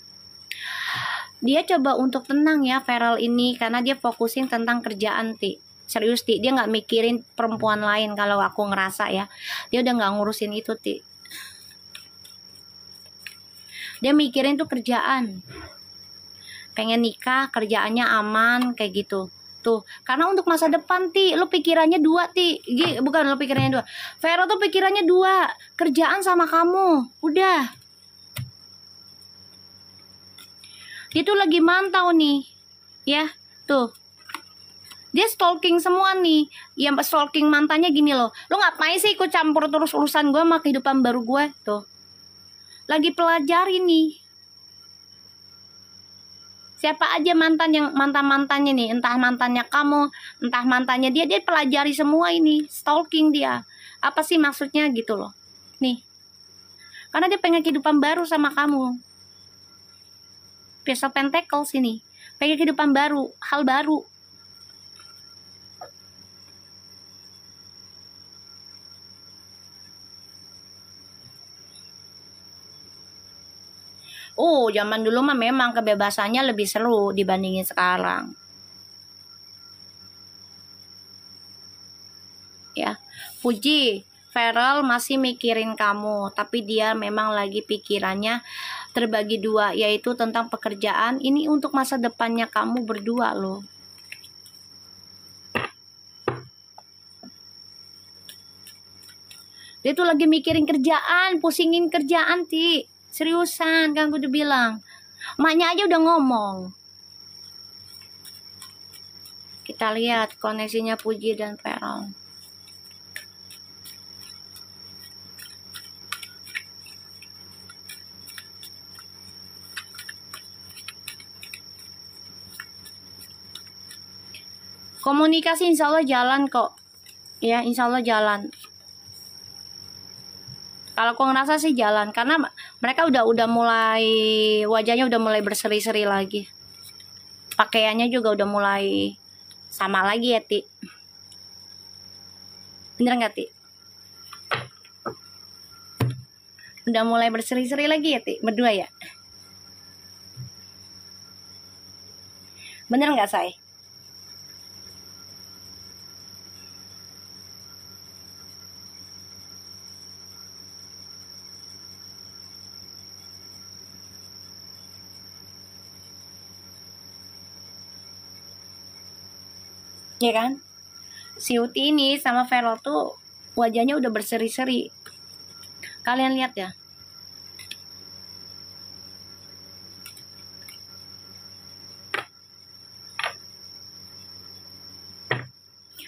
Dia coba untuk tenang ya Feral ini, karena dia fokusin tentang kerjaan Ti. Serius Ti, dia nggak mikirin perempuan lain kalau aku ngerasa ya. Dia udah nggak ngurusin itu Ti. Dia mikirin tuh kerjaan. Pengen nikah, kerjaannya aman kayak gitu. Tuh, karena untuk masa depan Ti, lu pikirannya dua Ti. Bukan lu pikirannya dua. Vero tuh pikirannya dua, kerjaan sama kamu. Udah. Dia tuh lagi mantau nih. Ya, tuh. Dia stalking semua nih. Yang stalking mantannya gini loh. Lu ngapain sih ikut campur terus urusan gue sama kehidupan baru gue? Tuh. Lagi pelajari nih. Siapa aja mantan yang mantannya nih, entah mantannya kamu, entah mantannya dia pelajari semua ini, stalking dia. Apa sih maksudnya gitu loh. Nih. Karena dia pengen kehidupan baru sama kamu. Page of Pentacles ini. Pengen kehidupan baru, hal baru. Oh, zaman dulu mah memang kebebasannya lebih seru dibandingin sekarang. Ya, Puji, Feral masih mikirin kamu, tapi dia memang lagi pikirannya terbagi dua, yaitu tentang pekerjaan. Ini untuk masa depannya kamu berdua loh. Dia tuh lagi mikirin kerjaan, pusingin kerjaan, Ti. Seriusan, kan gue udah bilang. Maknya aja udah ngomong. Kita lihat koneksinya Puji dan Feral. Komunikasi insya Allah jalan kok. Ya, insya Allah jalan. Kalau aku ngerasa sih jalan, karena mereka udah mulai, wajahnya udah mulai berseri-seri lagi. Pakaiannya juga udah mulai sama lagi ya, Ti. Bener nggak, Ti? Udah mulai berseri-seri lagi ya, Ti? Berdua ya? Bener nggak, Say? Ya kan? Si Uti ini sama Feral tuh wajahnya udah berseri-seri. Kalian lihat ya.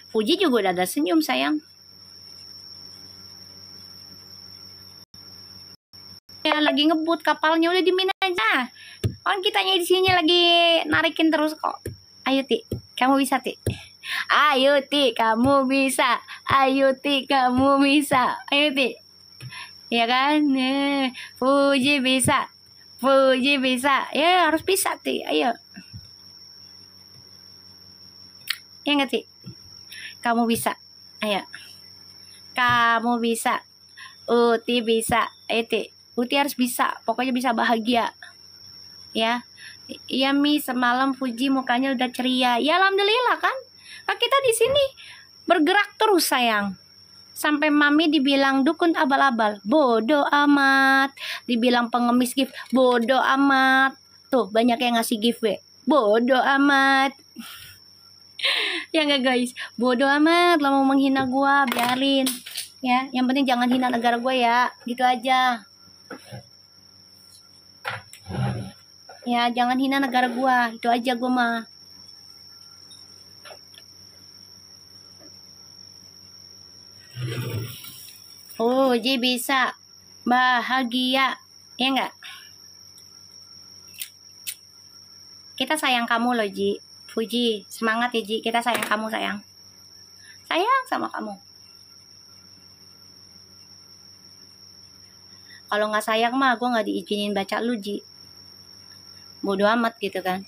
Puji juga udah ada senyum sayang. Ya lagi ngebut kapalnya, udah dimin aja. Kan kitanya di sini lagi narikin terus kok. Ayo Ti, kamu bisa Ti. Ayo Ti, kamu bisa. Ayo Ti, kamu bisa. Ayo Ti. Ya kan? Puji bisa. Puji bisa. Ya harus bisa Ti. Ayo. Ya nggak Ti? Kamu bisa. Ayo. Kamu bisa. Uti bisa. Ayo Ti. Uti harus bisa. Pokoknya bisa bahagia. Ya. Iya Mi, semalam Puji mukanya udah ceria. Ya alhamdulillah kan. Nah, kita di sini bergerak terus sayang. Sampai Mami dibilang dukun abal-abal, bodoh amat. Dibilang pengemis gift, bodoh amat. Tuh banyak yang ngasih giveaway, bodoh amat. Ya enggak guys, bodoh amat. Lo mau menghina gua, biarin. Ya, yang penting jangan hina negara gua ya, gitu aja. Ya, jangan hina negara gua, itu aja gua mah. Ji bisa bahagia, ya enggak? Kita sayang kamu loh, Ji. Fuji, semangat ya, Ji. Kita sayang kamu, sayang. Sayang sama kamu. Kalau nggak sayang mah, gue nggak diizinin baca lu, Ji. Bodo amat gitu kan.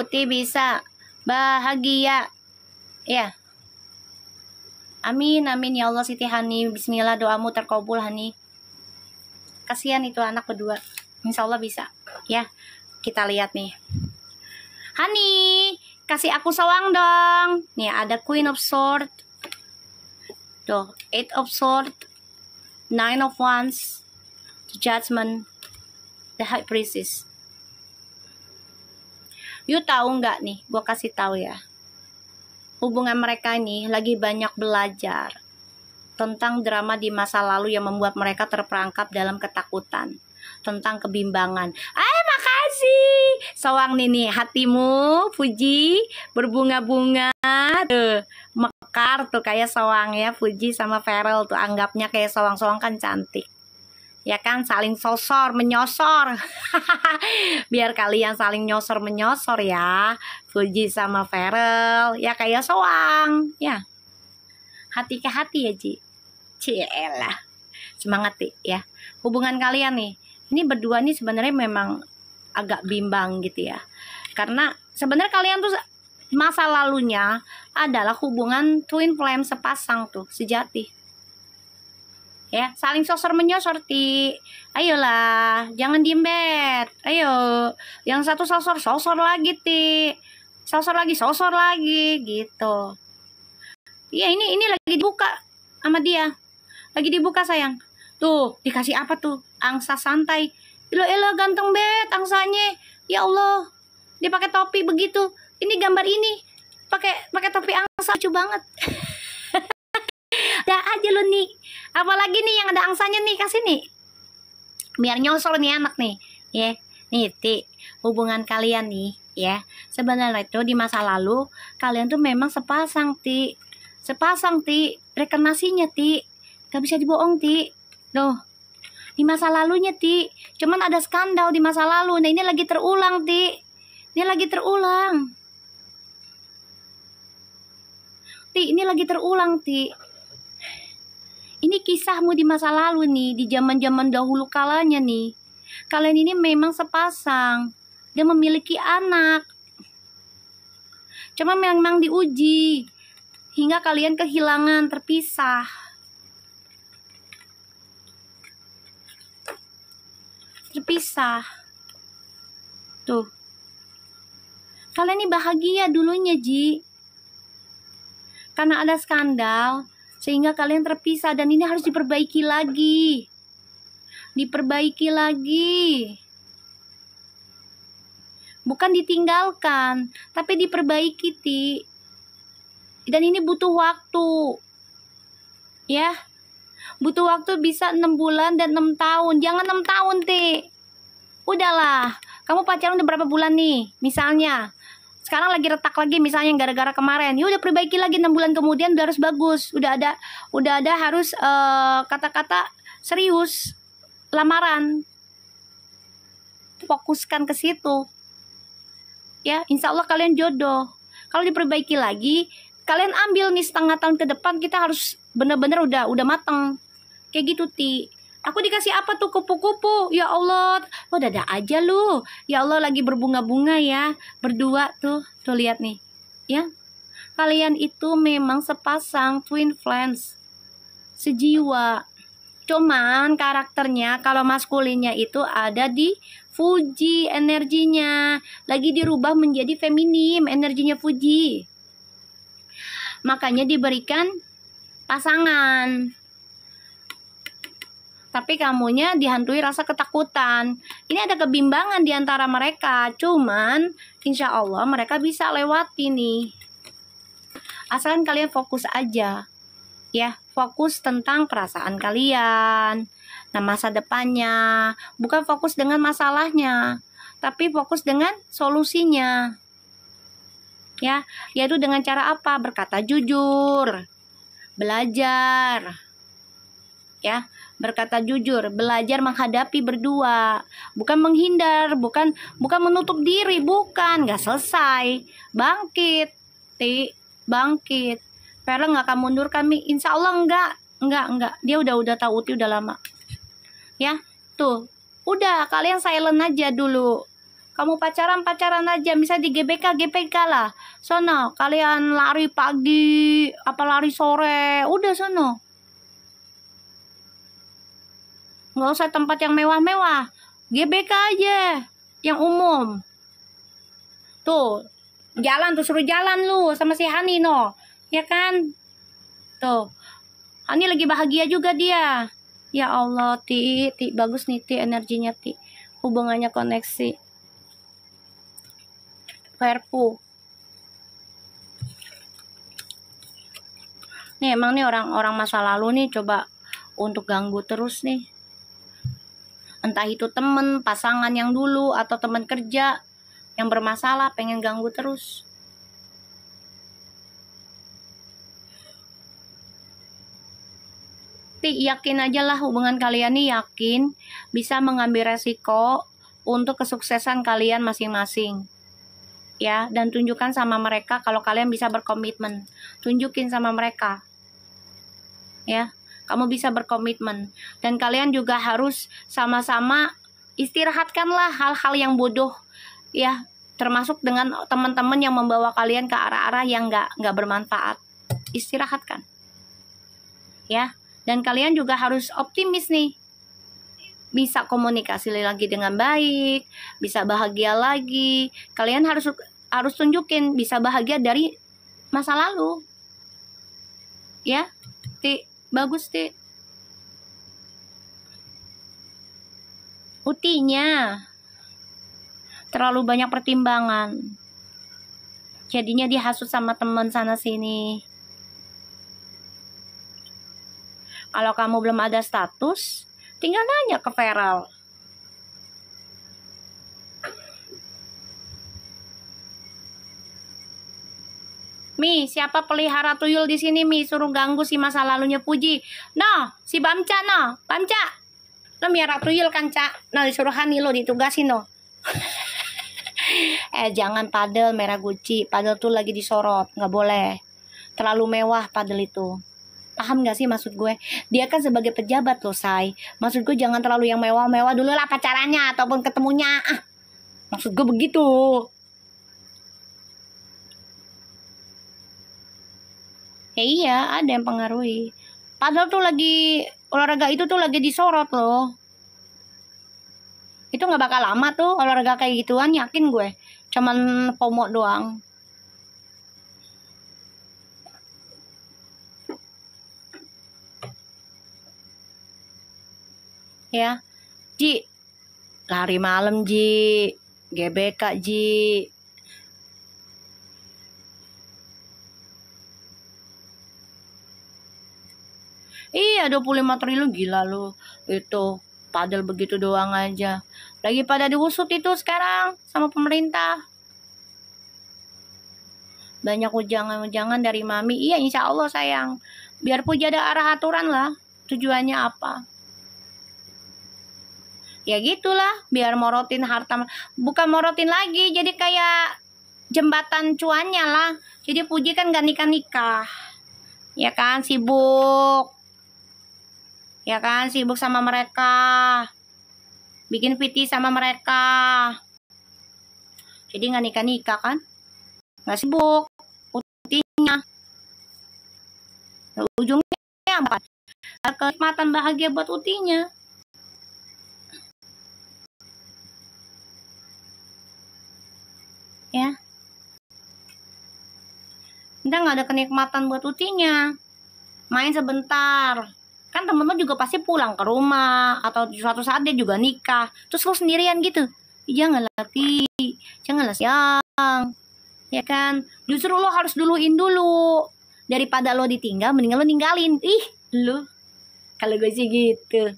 Ti bisa bahagia. Ya. Amin, amin ya Allah. Siti Hani, bismillah, doamu terkabul, Hani. Kasihan itu anak kedua. Insya Allah bisa. Ya, kita lihat nih. Hani, kasih aku sawang dong. Nih ada Queen of Swords. Tuh, Eight of Swords, Nine of Wands, the Judgment, the High Priestess. You tahu nggak nih? Gue kasih tahu ya. Hubungan mereka ini lagi banyak belajar tentang drama di masa lalu yang membuat mereka terperangkap dalam ketakutan, tentang kebimbangan. Makasih. Sawang nih hatimu, Fuji, berbunga-bunga. Tuh, mekar tuh kayak sawang ya, Fuji sama Feral tuh anggapnya kayak sawang-sawang kan cantik. Ya kan, saling sosor menyosor. Biar kalian saling nyosor menyosor ya, Fuji sama Feral ya kayak sawang ya. Hati ke hati ya, Ji. Cielah. Semangat ya. Hubungan kalian nih, ini berdua nih sebenarnya memang agak bimbang gitu ya. Karena sebenarnya kalian tuh masa lalunya adalah hubungan twin flame sepasang tuh, sejati. Ya, saling sosor menyosor, Ti. Ayolah, jangan diem, Bet. Ayo, yang satu sosor lagi, Ti. Sosor lagi gitu. Iya, ini lagi dibuka sama dia. Lagi dibuka, sayang. Tuh, dikasih apa tuh? Angsa santai. Elo ganteng, Bet, angsanya. Ya Allah. Dia pakai topi begitu. Ini gambar ini. Pakai topi angsa, lucu banget. Ada aja lo nih. Apalagi nih yang ada angsanya nih, kasih nih. Biar nyosor nih anak nih. Ya. Nih, Ti. Hubungan kalian nih, ya. Sebenarnya itu di masa lalu kalian tuh memang sepasang, Ti. Sepasang, Ti. Rekenasinya, Ti. Gak bisa dibohong, Ti. Loh. Di masa lalunya, Ti. Cuman ada skandal di masa lalu. Nah, ini lagi terulang, Ti. Ini lagi terulang. Ti, ini lagi terulang, Ti. Ini kisahmu di masa lalu nih, di zaman-zaman dahulu kalanya nih. Kalian ini memang sepasang dan memiliki anak. Cuma memang diuji hingga kalian kehilangan, terpisah. Terpisah. Tuh. Kalian ini bahagia dulunya, Ji. Karena ada skandal sehingga kalian terpisah dan ini harus diperbaiki lagi. Diperbaiki lagi. Bukan ditinggalkan, tapi diperbaiki, Ti. Dan ini butuh waktu. Ya. Butuh waktu bisa 6 bulan dan 6 tahun. Jangan 6 tahun, Ti. Udahlah. Kamu pacaran udah berapa bulan nih? Misalnya. Sekarang lagi retak lagi misalnya gara-gara kemarin. Ya udah perbaiki lagi 6 bulan kemudian udah harus bagus. Udah ada harus kata-kata serius. Lamaran. Fokuskan ke situ. Ya, insya Allah kalian jodoh. Kalau diperbaiki lagi, kalian ambil nih setengah tahun ke depan kita harus bener-bener udah mateng. Kayak gitu, Ti. Aku dikasih apa tuh kupu-kupu? Ya Allah, lo dada aja lu. Ya Allah lagi berbunga-bunga ya. Berdua tuh lihat nih. Ya. Kalian itu memang sepasang twin flames. Sejiwa. Cuman karakternya kalau maskulinnya itu ada di Fuji energinya. Lagi dirubah menjadi feminim energinya Fuji. Makanya diberikan pasangan. Tapi kamunya dihantui rasa ketakutan. Ini ada kebimbangan di antara mereka. Cuman insya Allah mereka bisa lewati nih. Asalkan kalian fokus aja. Ya, fokus tentang perasaan kalian. Nah, masa depannya. Bukan fokus dengan masalahnya. Tapi fokus dengan solusinya. Ya, yaitu dengan cara apa? Berkata jujur. belajar. Ya, berkata jujur, belajar menghadapi berdua, bukan menghindar, bukan menutup diri, bukan, nggak selesai, bangkit, bangkit. Vera nggak akan mundur kami, insya Allah enggak, dia udah tahu Uti udah lama, ya, tuh, udah kalian silent aja dulu, kamu pacaran aja, bisa di GBK lah, sono, kalian lari pagi, apa lari sore, udah sono. Nggak usah tempat yang mewah-mewah, GBK aja yang umum. Tuh jalan tuh, suruh jalan lu sama si Hani no, ya kan. Tuh Hani lagi bahagia juga dia. Ya Allah, Ti bagus nih Ti, energinya Ti, hubungannya koneksi. Perpu nih, emang nih orang-orang masa lalu nih coba untuk ganggu terus nih. Entah itu temen, pasangan yang dulu, atau teman kerja yang bermasalah, pengen ganggu terus. Yakin aja lah hubungan kalian nih, yakin bisa mengambil resiko untuk kesuksesan kalian masing-masing. Ya, dan tunjukkan sama mereka kalau kalian bisa berkomitmen. Tunjukin sama mereka. Ya, kamu bisa berkomitmen, dan kalian juga harus sama-sama istirahatkanlah hal-hal yang bodoh, ya, termasuk dengan teman-teman yang membawa kalian ke arah-arah yang nggak bermanfaat. Istirahatkan, ya, dan kalian juga harus optimis nih, bisa komunikasi lagi dengan baik, bisa bahagia lagi. Kalian harus tunjukin bisa bahagia dari masa lalu, ya. Bagus Ti. Utinya terlalu banyak pertimbangan, jadinya dihasut sama teman sana sini. Kalau kamu belum ada status, tinggal nanya ke Feral. Mi, siapa pelihara tuyul di sini, Mi? Suruh ganggu si masa lalunya Puji. Nah, si Bamca, no. Bamca, lo miara tuyul kan, Cak? Nah, disuruh Hani lo ditugasin, no. Jangan padel merah Gucci. Padel tuh lagi disorot, nggak boleh. Terlalu mewah padel itu. Paham gak sih maksud gue? Dia kan sebagai pejabat loh, Say. Maksud gue jangan terlalu yang mewah-mewah dulu lah pacarannya ataupun ketemunya. Maksud gue begitu. Ya iya, ada yang pengaruhi. Padahal tuh lagi olahraga itu tuh lagi disorot loh. Itu nggak bakal lama tuh olahraga kayak gituan, yakin gue. Cuman FOMO doang. Ya, Ji, lari malam Ji, GBK Ji. Iya, 25 triliun, gila lu. Itu padahal begitu doang aja. Lagi pada diusut itu sekarang sama pemerintah. Banyak ujangan-ujangan dari Mami. Iya, insya Allah sayang. Biar Puji ada arah aturan lah. Tujuannya apa? Ya gitulah, biar morotin harta. Bukan morotin lagi, jadi kayak jembatan cuannya lah. Jadi Puji kan gak nikah-nikah. Ya kan, sibuk. Ya kan, sibuk sama mereka. Bikin VT sama mereka. Jadi gak nikah-nikah kan. Gak sibuk. Putihnya. Ujungnya apa? Kenikmatan bahagia buat Utinya. Ya. Udah gak ada kenikmatan buat Utinya. Main sebentar. Kan temen-temen juga pasti pulang ke rumah, atau suatu saat dia juga nikah, terus lo sendirian gitu. Janganlah Ti, janganlah sayang, ya kan. Justru lo harus duluin dulu, daripada lo ditinggal mendingan lo ninggalin. Lo kalau gue sih gitu.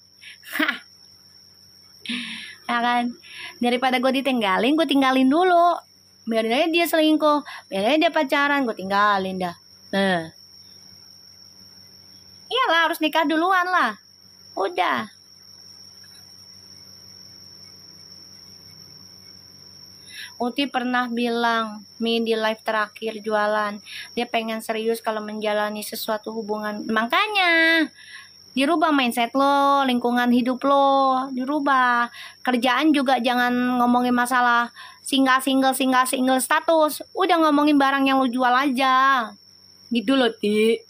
Ya kan, daripada gue ditinggalin, gue tinggalin dulu. Biarin aja dia selingkuh, biarin aja dia pacaran, gue tinggalin dah. Iyalah harus nikah duluan lah. Udah. Uti pernah bilang di live terakhir jualan, dia pengen serius kalau menjalani sesuatu hubungan. Makanya dirubah mindset lo, lingkungan hidup lo dirubah. Kerjaan juga jangan ngomongin masalah single status. Udah ngomongin barang yang lo jual aja. Gitu loh, Ti.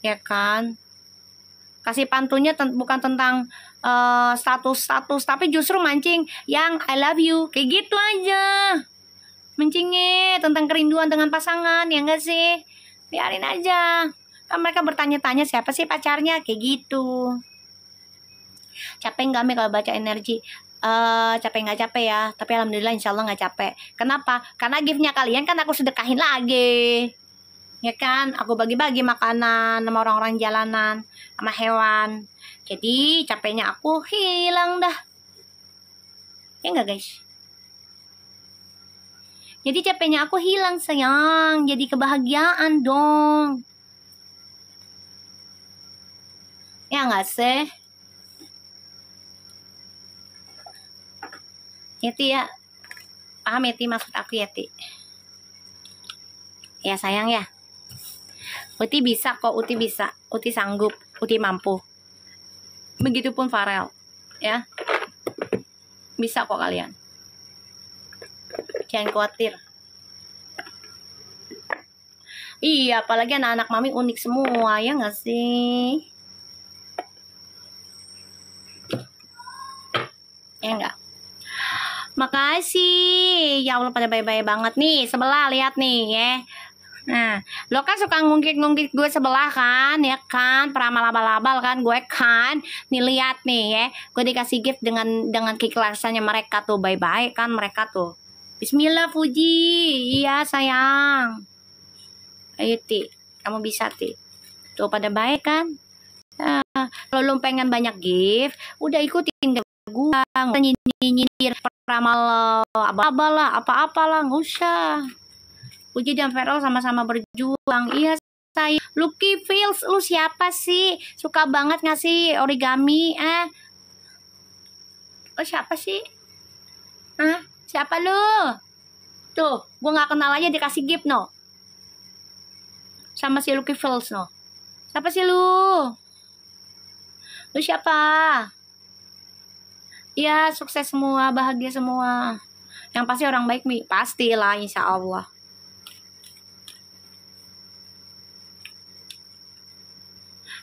Ya kan? Kasih pantunnya bukan tentang status, tapi justru mancing yang I love you. Kayak gitu aja. Mancingnya tentang kerinduan dengan pasangan, ya enggak sih? Biarin aja. Kan mereka bertanya-tanya siapa sih pacarnya, kayak gitu. Capek nggak Mi kalau baca energi? Capek nggak capek ya, tapi alhamdulillah insya Allah nggak capek. Kenapa? Karena giftnya kalian kan aku sedekahin lagi. Ya kan, aku bagi-bagi makanan sama orang-orang jalanan, sama hewan. Jadi capeknya aku hilang dah. Ya enggak guys? Jadi capeknya aku hilang sayang. Jadi kebahagiaan dong. Ya enggak sih? Ya Ti ya. Paham ya Ti maksud aku ya Ti? Ya sayang ya. Uti bisa kok, Uti bisa. Uti sanggup, Uti mampu. Begitupun Farel. Ya. Bisa kok kalian. Jangan khawatir. Iya, apalagi anak-anak mami unik semua, ya nggak sih? Ya nggak? Makasih. Ya Allah pada baik-baik banget nih. Sebelah lihat nih ya. Nah, lo kan suka ngungkit-ngungkit gue sebelah kan, ya kan, peramal abal-abal kan, gue kan, nih lihat nih ya, gue dikasih gift dengan keikhlasannya mereka tuh, bye-bye kan mereka tuh. Bismillah Fuji, iya sayang. Ayo Ti, kamu bisa Ti. Tuh pada baik kan. Kalau lo pengen banyak gift, udah ikutin gue, nggak nyindir peramal abal-abal lah, apa-apalah, nggak usah. Puji dan Farel sama-sama berjuang. Iya saya. Lucky Feels, lu siapa sih? Suka banget ngasih origami. Oh siapa sih? Hah? Siapa lu? Tuh, gue gak kenal aja dikasih gift no. Sama si Lucky Feels no. Siapa sih lu? Lu siapa? Iya, sukses semua, bahagia semua. Yang pasti orang baik Mi, pastilah insya Allah.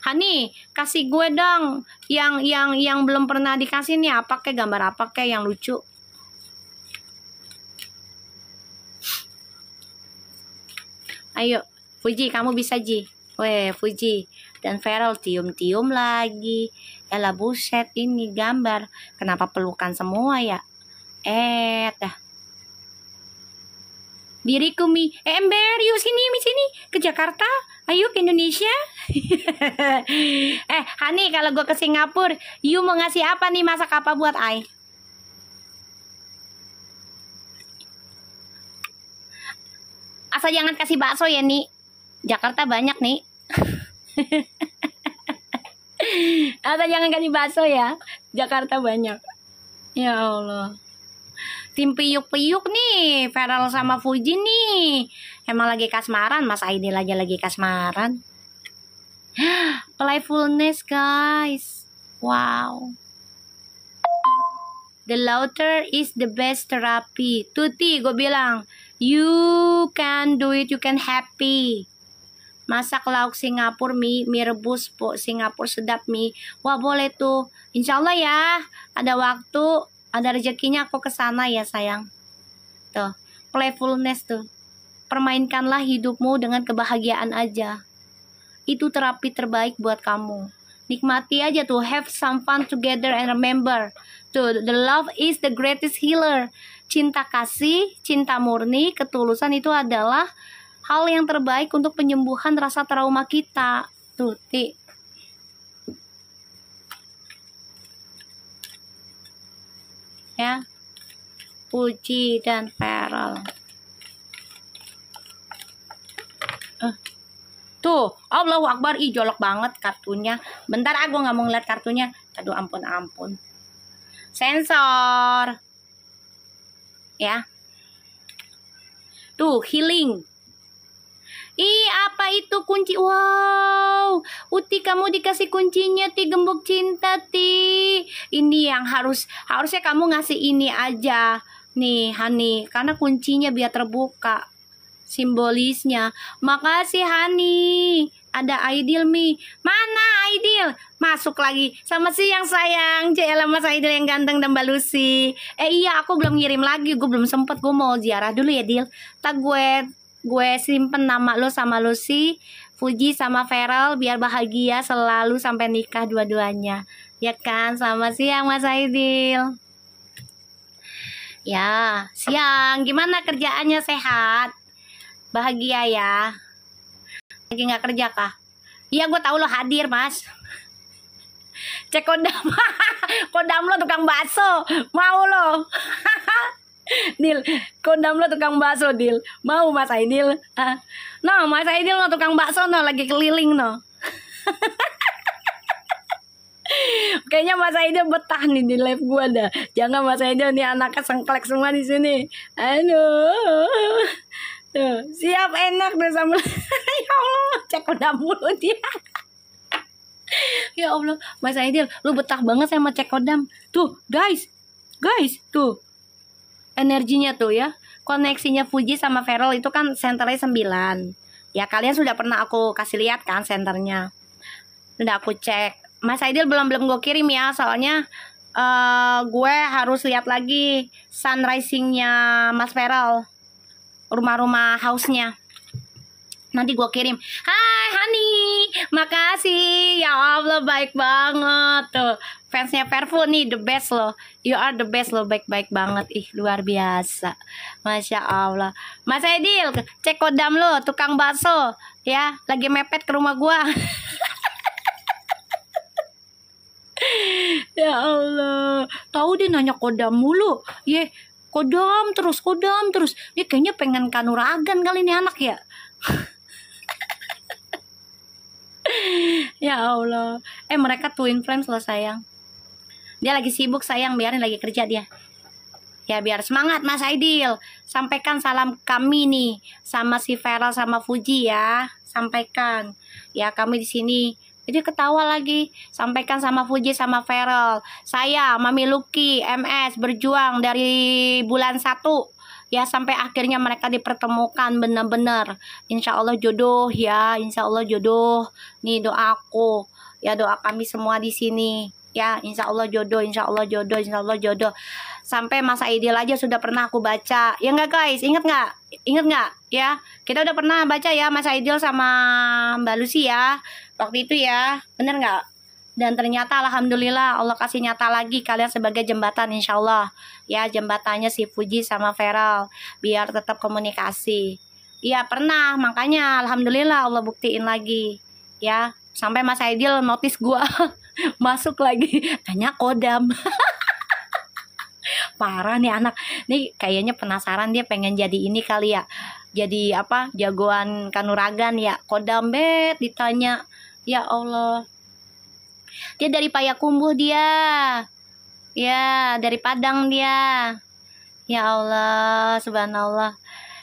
Hani, kasih gue dong yang belum pernah dikasih nih, apa kayak gambar apa kayak yang lucu. Ayo, Fuji, kamu bisa Ji. Weh, Fuji dan Farel tium-tium lagi. Elah buset, ini gambar. Kenapa pelukan semua ya? Dah. Diriku Mi, Ember, yuk sini Mi sini ke Jakarta, ayo ke Indonesia. Hani, kalau gue ke Singapura, you mau ngasih apa nih, masak apa buat Ai? Asal jangan kasih bakso ya nih, Jakarta banyak nih. Asal jangan kasih bakso ya, Jakarta banyak. Ya Allah. Tim piyuk-piyuk nih, Farel sama Fuji nih. Emang lagi kasmaran, Mas Aidil aja lagi kasmaran. Playfulness guys. Wow. The laughter is the best therapy. Tuti, gue bilang, you can do it, you can happy. Masak lauk Singapura mie rebus po Singapura sedap mie. Wah boleh tuh. Insya Allah ya, ada waktu. Ada rezekinya aku kesana ya sayang. Tuh, playfulness tuh. Permainkanlah hidupmu dengan kebahagiaan aja. Itu terapi terbaik buat kamu. Nikmati aja tuh, have some fun together and remember. Tuh, the love is the greatest healer. Cinta kasih, cinta murni, ketulusan itu adalah hal yang terbaik untuk penyembuhan rasa trauma kita. Tuh, Ti. Ya. Puji dan Farel. Tuh, Allahu Akbar, ih jolok banget kartunya. Bentar aku nggak mau ngeliat kartunya. Aduh ampun. Sensor. Ya. Tuh, healing. Ih, apa itu kunci? Wow, Uti kamu dikasih kuncinya, Ti gembok cinta, Ti. Ini yang harusnya kamu ngasih ini aja. Nih, Hani, karena kuncinya biar terbuka. Simbolisnya. Makasih, Hani. Ada Aidil Mi. Mana Aidil? Masuk lagi. Sama siang sayang. Jela Mas Aidil yang ganteng dan balusi. Iya, aku belum ngirim lagi. Gue belum sempet. Gue mau ziarah dulu ya, Dil. Tak gue simpen nama lo sama Lucy, Fuji sama Feral biar bahagia selalu sampai nikah dua-duanya. Ya kan? Sama siang Mas Aidil. Ya, siang. Gimana kerjaannya, sehat? Bahagia ya? Lagi nggak kerja kah? Iya, gue tahu lo hadir, Mas. Cek kodam. Kodam lo tukang bakso. Mau lo? Dil, kodam lo tukang bakso, Dil. Mau Mas Aidil? No, Mas Aidil lo tukang bakso no, lagi keliling no. Kayaknya Mas Aidil betah nih di live gua dah. Jangan Mas Aidil nih anaknya sengklek semua di sini. Aduh. Tuh, siap enak deh sama. Ya Allah, cek kodam mulu dia. Ya Allah, Mas Aidil, lu betah banget sama cek kodam. Tuh, guys, tuh. Energinya tuh ya, koneksinya Fuji sama Feral itu kan senternya 9. Ya kalian sudah pernah aku kasih lihat kan senternya. Udah aku cek. Mas Aidil belum gue kirim ya, soalnya gue harus lihat lagi sunrising-nya Mas Feral, rumah-rumah house-nya. Nanti gue kirim. Hai Hani, makasih. Ya Allah, baik banget tuh. Fansnya Perfu nih, the best loh. You are the best loh, baik-baik banget. Ih, luar biasa. Masya Allah. Mas Aidil, cek kodam lo, tukang bakso. Ya, lagi mepet ke rumah gua. Ya Allah. Tahu dia nanya kodam mulu. Ye, kodam terus. Dia kayaknya pengen kanuragan kali ini anak ya. Ya Allah. Mereka twin flames loh sayang. Dia lagi sibuk sayang, biarin lagi kerja dia. Ya biar semangat Mas Aidil. Sampaikan salam kami nih sama si Feral sama Fuji ya. Sampaikan. Ya kami di sini. Jadi ketawa lagi. Sampaikan sama Fuji sama Feral. Saya Mami Lucky MS berjuang dari bulan 1 ya sampai akhirnya mereka dipertemukan benar-benar. Insya Allah jodoh ya. Insya Allah jodoh. Nih doaku. Ya doa kami semua di sini. Ya insya Allah jodoh, insya Allah jodoh. Sampai Mas Aidil aja sudah pernah aku baca. Ya enggak guys, inget nggak ya, kita udah pernah baca ya Mas Aidil sama Mbak Lucy ya waktu itu ya, bener nggak? Dan ternyata alhamdulillah Allah kasih nyata lagi kalian sebagai jembatan, insya Allah ya, jembatannya si Fuji sama Feral biar tetap komunikasi. Iya pernah, makanya alhamdulillah Allah buktiin lagi ya. Sampai Mas Aidil notice gua masuk lagi tanya kodam. Parah nih anak nih, kayaknya penasaran dia pengen jadi ini kali ya, jadi apa, jagoan kanuragan ya. Kodam bet ditanya. Ya Allah, dia dari Payakumbuh dia ya, dari Padang dia. Ya Allah, subhanallah.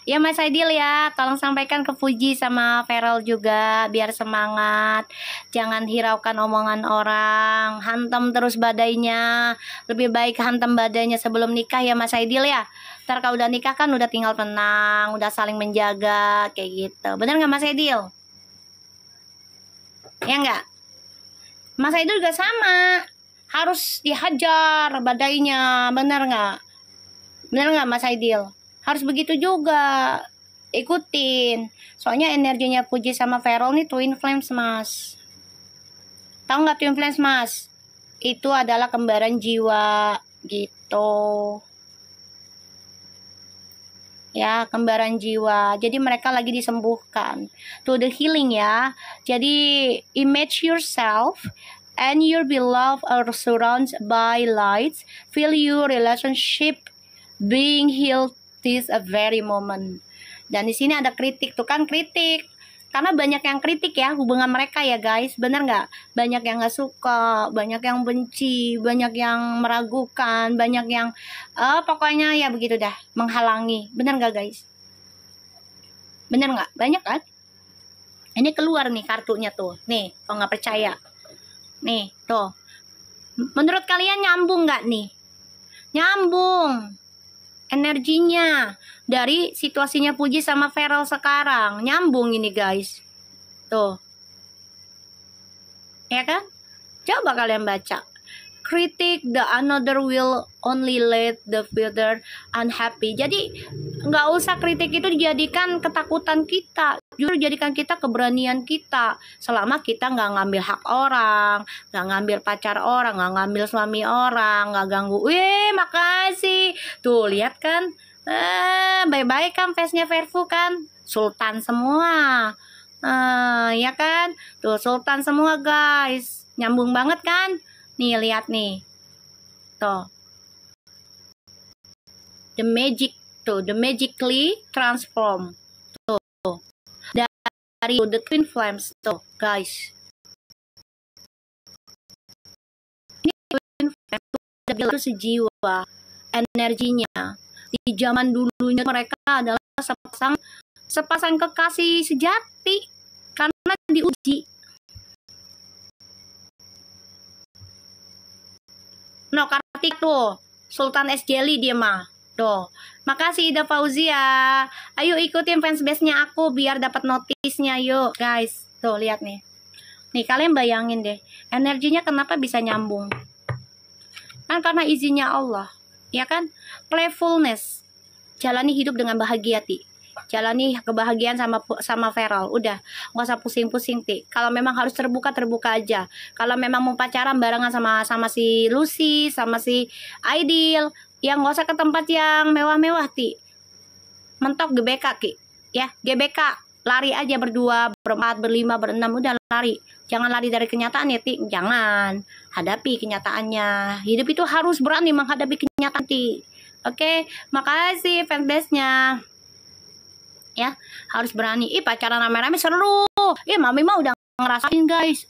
Ya Mas Aidil ya, tolong sampaikan ke Fuji sama Feral juga biar semangat. Jangan hiraukan omongan orang, hantam terus badainya. Lebih baik hantam badainya sebelum nikah ya Mas Aidil ya. Ntar kalau udah nikah kan udah tinggal tenang, udah saling menjaga kayak gitu. Bener nggak Mas Aidil? Ya nggak? Mas Aidil juga sama, harus dihajar badainya, bener nggak? Bener nggak Mas Aidil? Harus begitu juga, ikutin. Soalnya energinya Fuji sama Feral nih twin flames Mas. Tahu nggak twin flames Mas? Itu adalah kembaran jiwa gitu. Ya, kembaran jiwa. Jadi mereka lagi disembuhkan. To the healing ya. Jadi image yourself and your beloved are surrounded by lights. Feel your relationship being healed this a very moment. Dan di sini ada kritik tuh kan, kritik Karena banyak yang kritik ya hubungan mereka ya guys, bener nggak? Banyak yang nggak suka, banyak yang benci, banyak yang meragukan, banyak yang pokoknya ya begitu dah, menghalangi. Bener nggak guys? Bener nggak? Banyak kan? Ini keluar nih kartunya tuh. Nih, kalau nggak percaya. Nih, tuh. Menurut kalian nyambung nggak nih? Nyambung. Energinya dari situasinya Puji sama Feral sekarang. Nyambung ini guys. Tuh. Ya kan? Coba kalian baca. Critic the another will only let the further unhappy. Jadi nggak usah kritik itu dijadikan ketakutan kita, justru jadikan kita keberanian kita. Selama kita nggak ngambil hak orang, nggak ngambil pacar orang, nggak ngambil suami orang, nggak ganggu. Wih, makasih. Tuh lihat kan, bye-bye kan face-nya Verfu kan, sultan semua. Ya kan, tuh sultan semua guys, nyambung banget kan. Nih lihat nih, tuh, the magically transform, tuh, dari the twin flames, tuh guys. Ini twin flames itu sejiwa, energinya. Di zaman dulunya mereka adalah sepasang kekasih sejati karena diuji. No, Kartik tuh, Sultan S. Jelly dia mah. Tuh, makasih Ida Fauzia. Ayo ikutin fansbase-nya aku biar dapat notisnya yuk, guys. Tuh, lihat nih. Nih, kalian bayangin deh, energinya kenapa bisa nyambung? Kan karena izinnya Allah, ya kan? Playfulness. Jalani hidup dengan bahagia, Ti. Jalani kebahagiaan sama Feral. Udah, nggak usah pusing-pusing, Ti. Kalau memang harus terbuka aja. Kalau memang mau pacaran barengan sama si Lucy, sama si Aidil, ya nggak usah ke tempat yang mewah-mewah, Ti. Mentok GBK, Ki. Ya, GBK. Lari aja berdua, berempat, berlima, berenam, udah lari. Jangan lari dari kenyataan ya, Ti. Jangan. Hadapi kenyataannya. Hidup itu harus berani menghadapi kenyataan, Ti. Oke, makasih fanbase-nya. Ya, harus berani. Pacaran rame-rame seru. Mami mah udah ngerasain guys.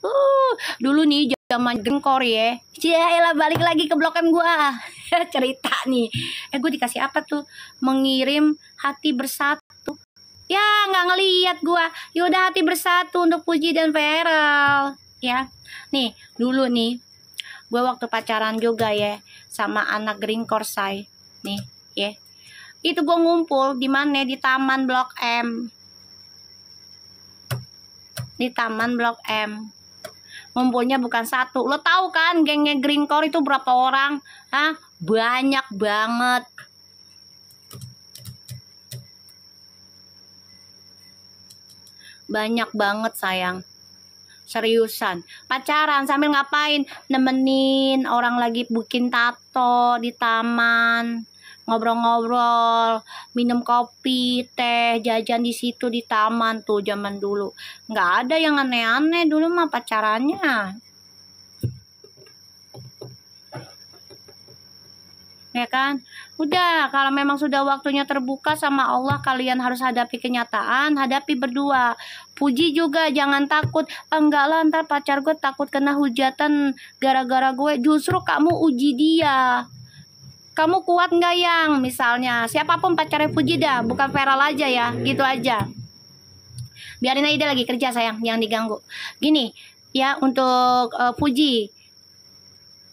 Dulu nih zaman gengkor ya. Cialah balik lagi ke blokan gua. Cerita nih. Gue dikasih apa tuh? Mengirim hati bersatu. Ya, nggak ngeliat gua. Yaudah hati bersatu untuk Puji dan Feral. Ya, nih dulu nih. Gua waktu pacaran juga ya sama anak Green Korsai. Nih, ya. Itu gue ngumpul di mana? Di Taman Blok M. Di Taman Blok M. Ngumpulnya bukan satu. Lo tahu kan gengnya Green Core itu berapa orang? Hah? Banyak banget. Banyak banget sayang. Seriusan. Pacaran sambil ngapain? Nemenin orang lagi bikin tato di taman. Ngobrol-ngobrol, minum kopi, teh, jajan di situ di taman tuh zaman dulu. Nggak ada yang aneh-aneh dulu mah pacarannya. Ya kan? Udah, kalau memang sudah waktunya terbuka sama Allah, kalian harus hadapi kenyataan, hadapi berdua. Puji juga jangan takut. Enggak lah, ntar pacar gue takut kena hujatan gara-gara gue. Justru kamu uji dia. Kamu kuat nggak yang misalnya siapapun pacarnya Puji dah, bukan Feral aja ya, gitu aja. Biarin Aida lagi kerja sayang, yang diganggu. Gini ya untuk Puji,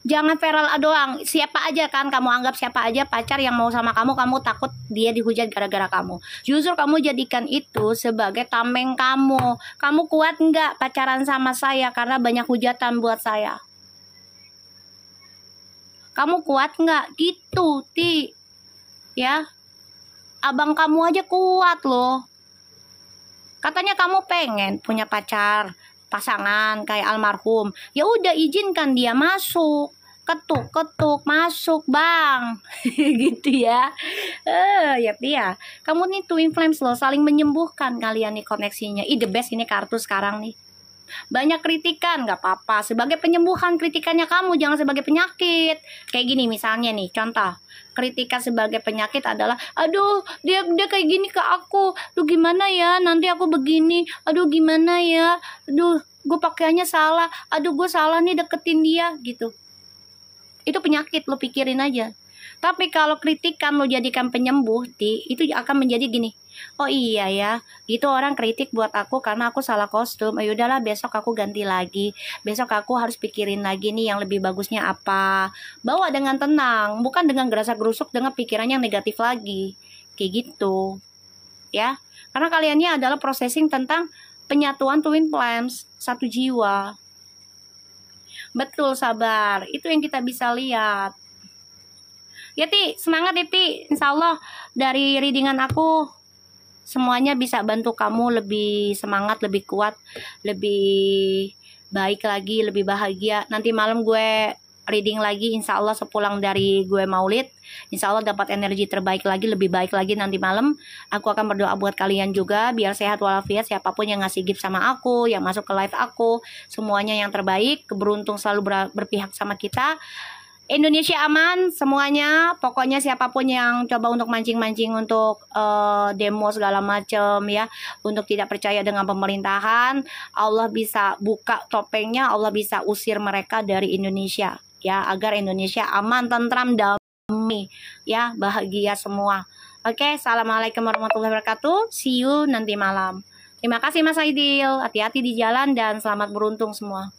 jangan Feral doang, siapa aja kan kamu anggap siapa aja pacar yang mau sama kamu, kamu takut dia dihujat gara-gara kamu. Justru kamu jadikan itu sebagai tameng kamu. Kamu kuat nggak pacaran sama saya karena banyak hujatan buat saya? Kamu kuat nggak? Gitu, Ti. Ya. Abang kamu aja kuat loh. Katanya kamu pengen punya pacar, pasangan kayak almarhum. Ya udah izinkan dia masuk. Ketuk-ketuk, masuk, Bang. Gitu ya. Ya, Tia. Kamu nih twin flames loh, saling menyembuhkan kalian nih koneksinya. The best ini kartu sekarang nih. Banyak kritikan nggak apa-apa, sebagai penyembuhan kritikannya kamu, jangan sebagai penyakit. Kayak gini misalnya nih, contoh kritikan sebagai penyakit adalah, aduh dia kayak gini ke aku, tuh gimana ya nanti aku begini, aduh gimana ya, aduh gue pakaiannya salah, aduh gue salah nih deketin dia gitu. Itu penyakit, lo pikirin aja. Tapi kalau kritikan lo jadikan penyembuh, itu akan menjadi gini. Oh iya ya, itu orang kritik buat aku karena aku salah kostum. Ayo udahlah, besok aku ganti lagi. Besok aku harus pikirin lagi nih yang lebih bagusnya apa. Bawa dengan tenang, bukan dengan gerasa-gerusuk dengan pikiran yang negatif lagi. Kayak gitu. Ya. Karena kaliannya adalah processing tentang penyatuan twin flames, satu jiwa. Betul, sabar. Itu yang kita bisa lihat. Ya Ti, semangat ya Ti. Insya Allah dari readingan aku semuanya bisa bantu kamu lebih semangat, lebih kuat, lebih baik lagi, lebih bahagia. Nanti malam gue reading lagi, insya Allah sepulang dari gue maulid, insya Allah dapat energi terbaik lagi, lebih baik lagi. Nanti malam aku akan berdoa buat kalian juga biar sehat walafiat. Siapapun yang ngasih gift sama aku, yang masuk ke live aku, semuanya yang terbaik, keberuntung selalu berpihak sama kita. Indonesia aman semuanya, pokoknya siapapun yang coba untuk mancing-mancing untuk demo segala macam ya, untuk tidak percaya dengan pemerintahan, Allah bisa buka topengnya, Allah bisa usir mereka dari Indonesia ya, agar Indonesia aman, tentram, damai ya, bahagia semua. Oke, assalamualaikum warahmatullahi wabarakatuh, see you nanti malam. Terima kasih Mas Aidil, hati-hati di jalan dan selamat beruntung semua.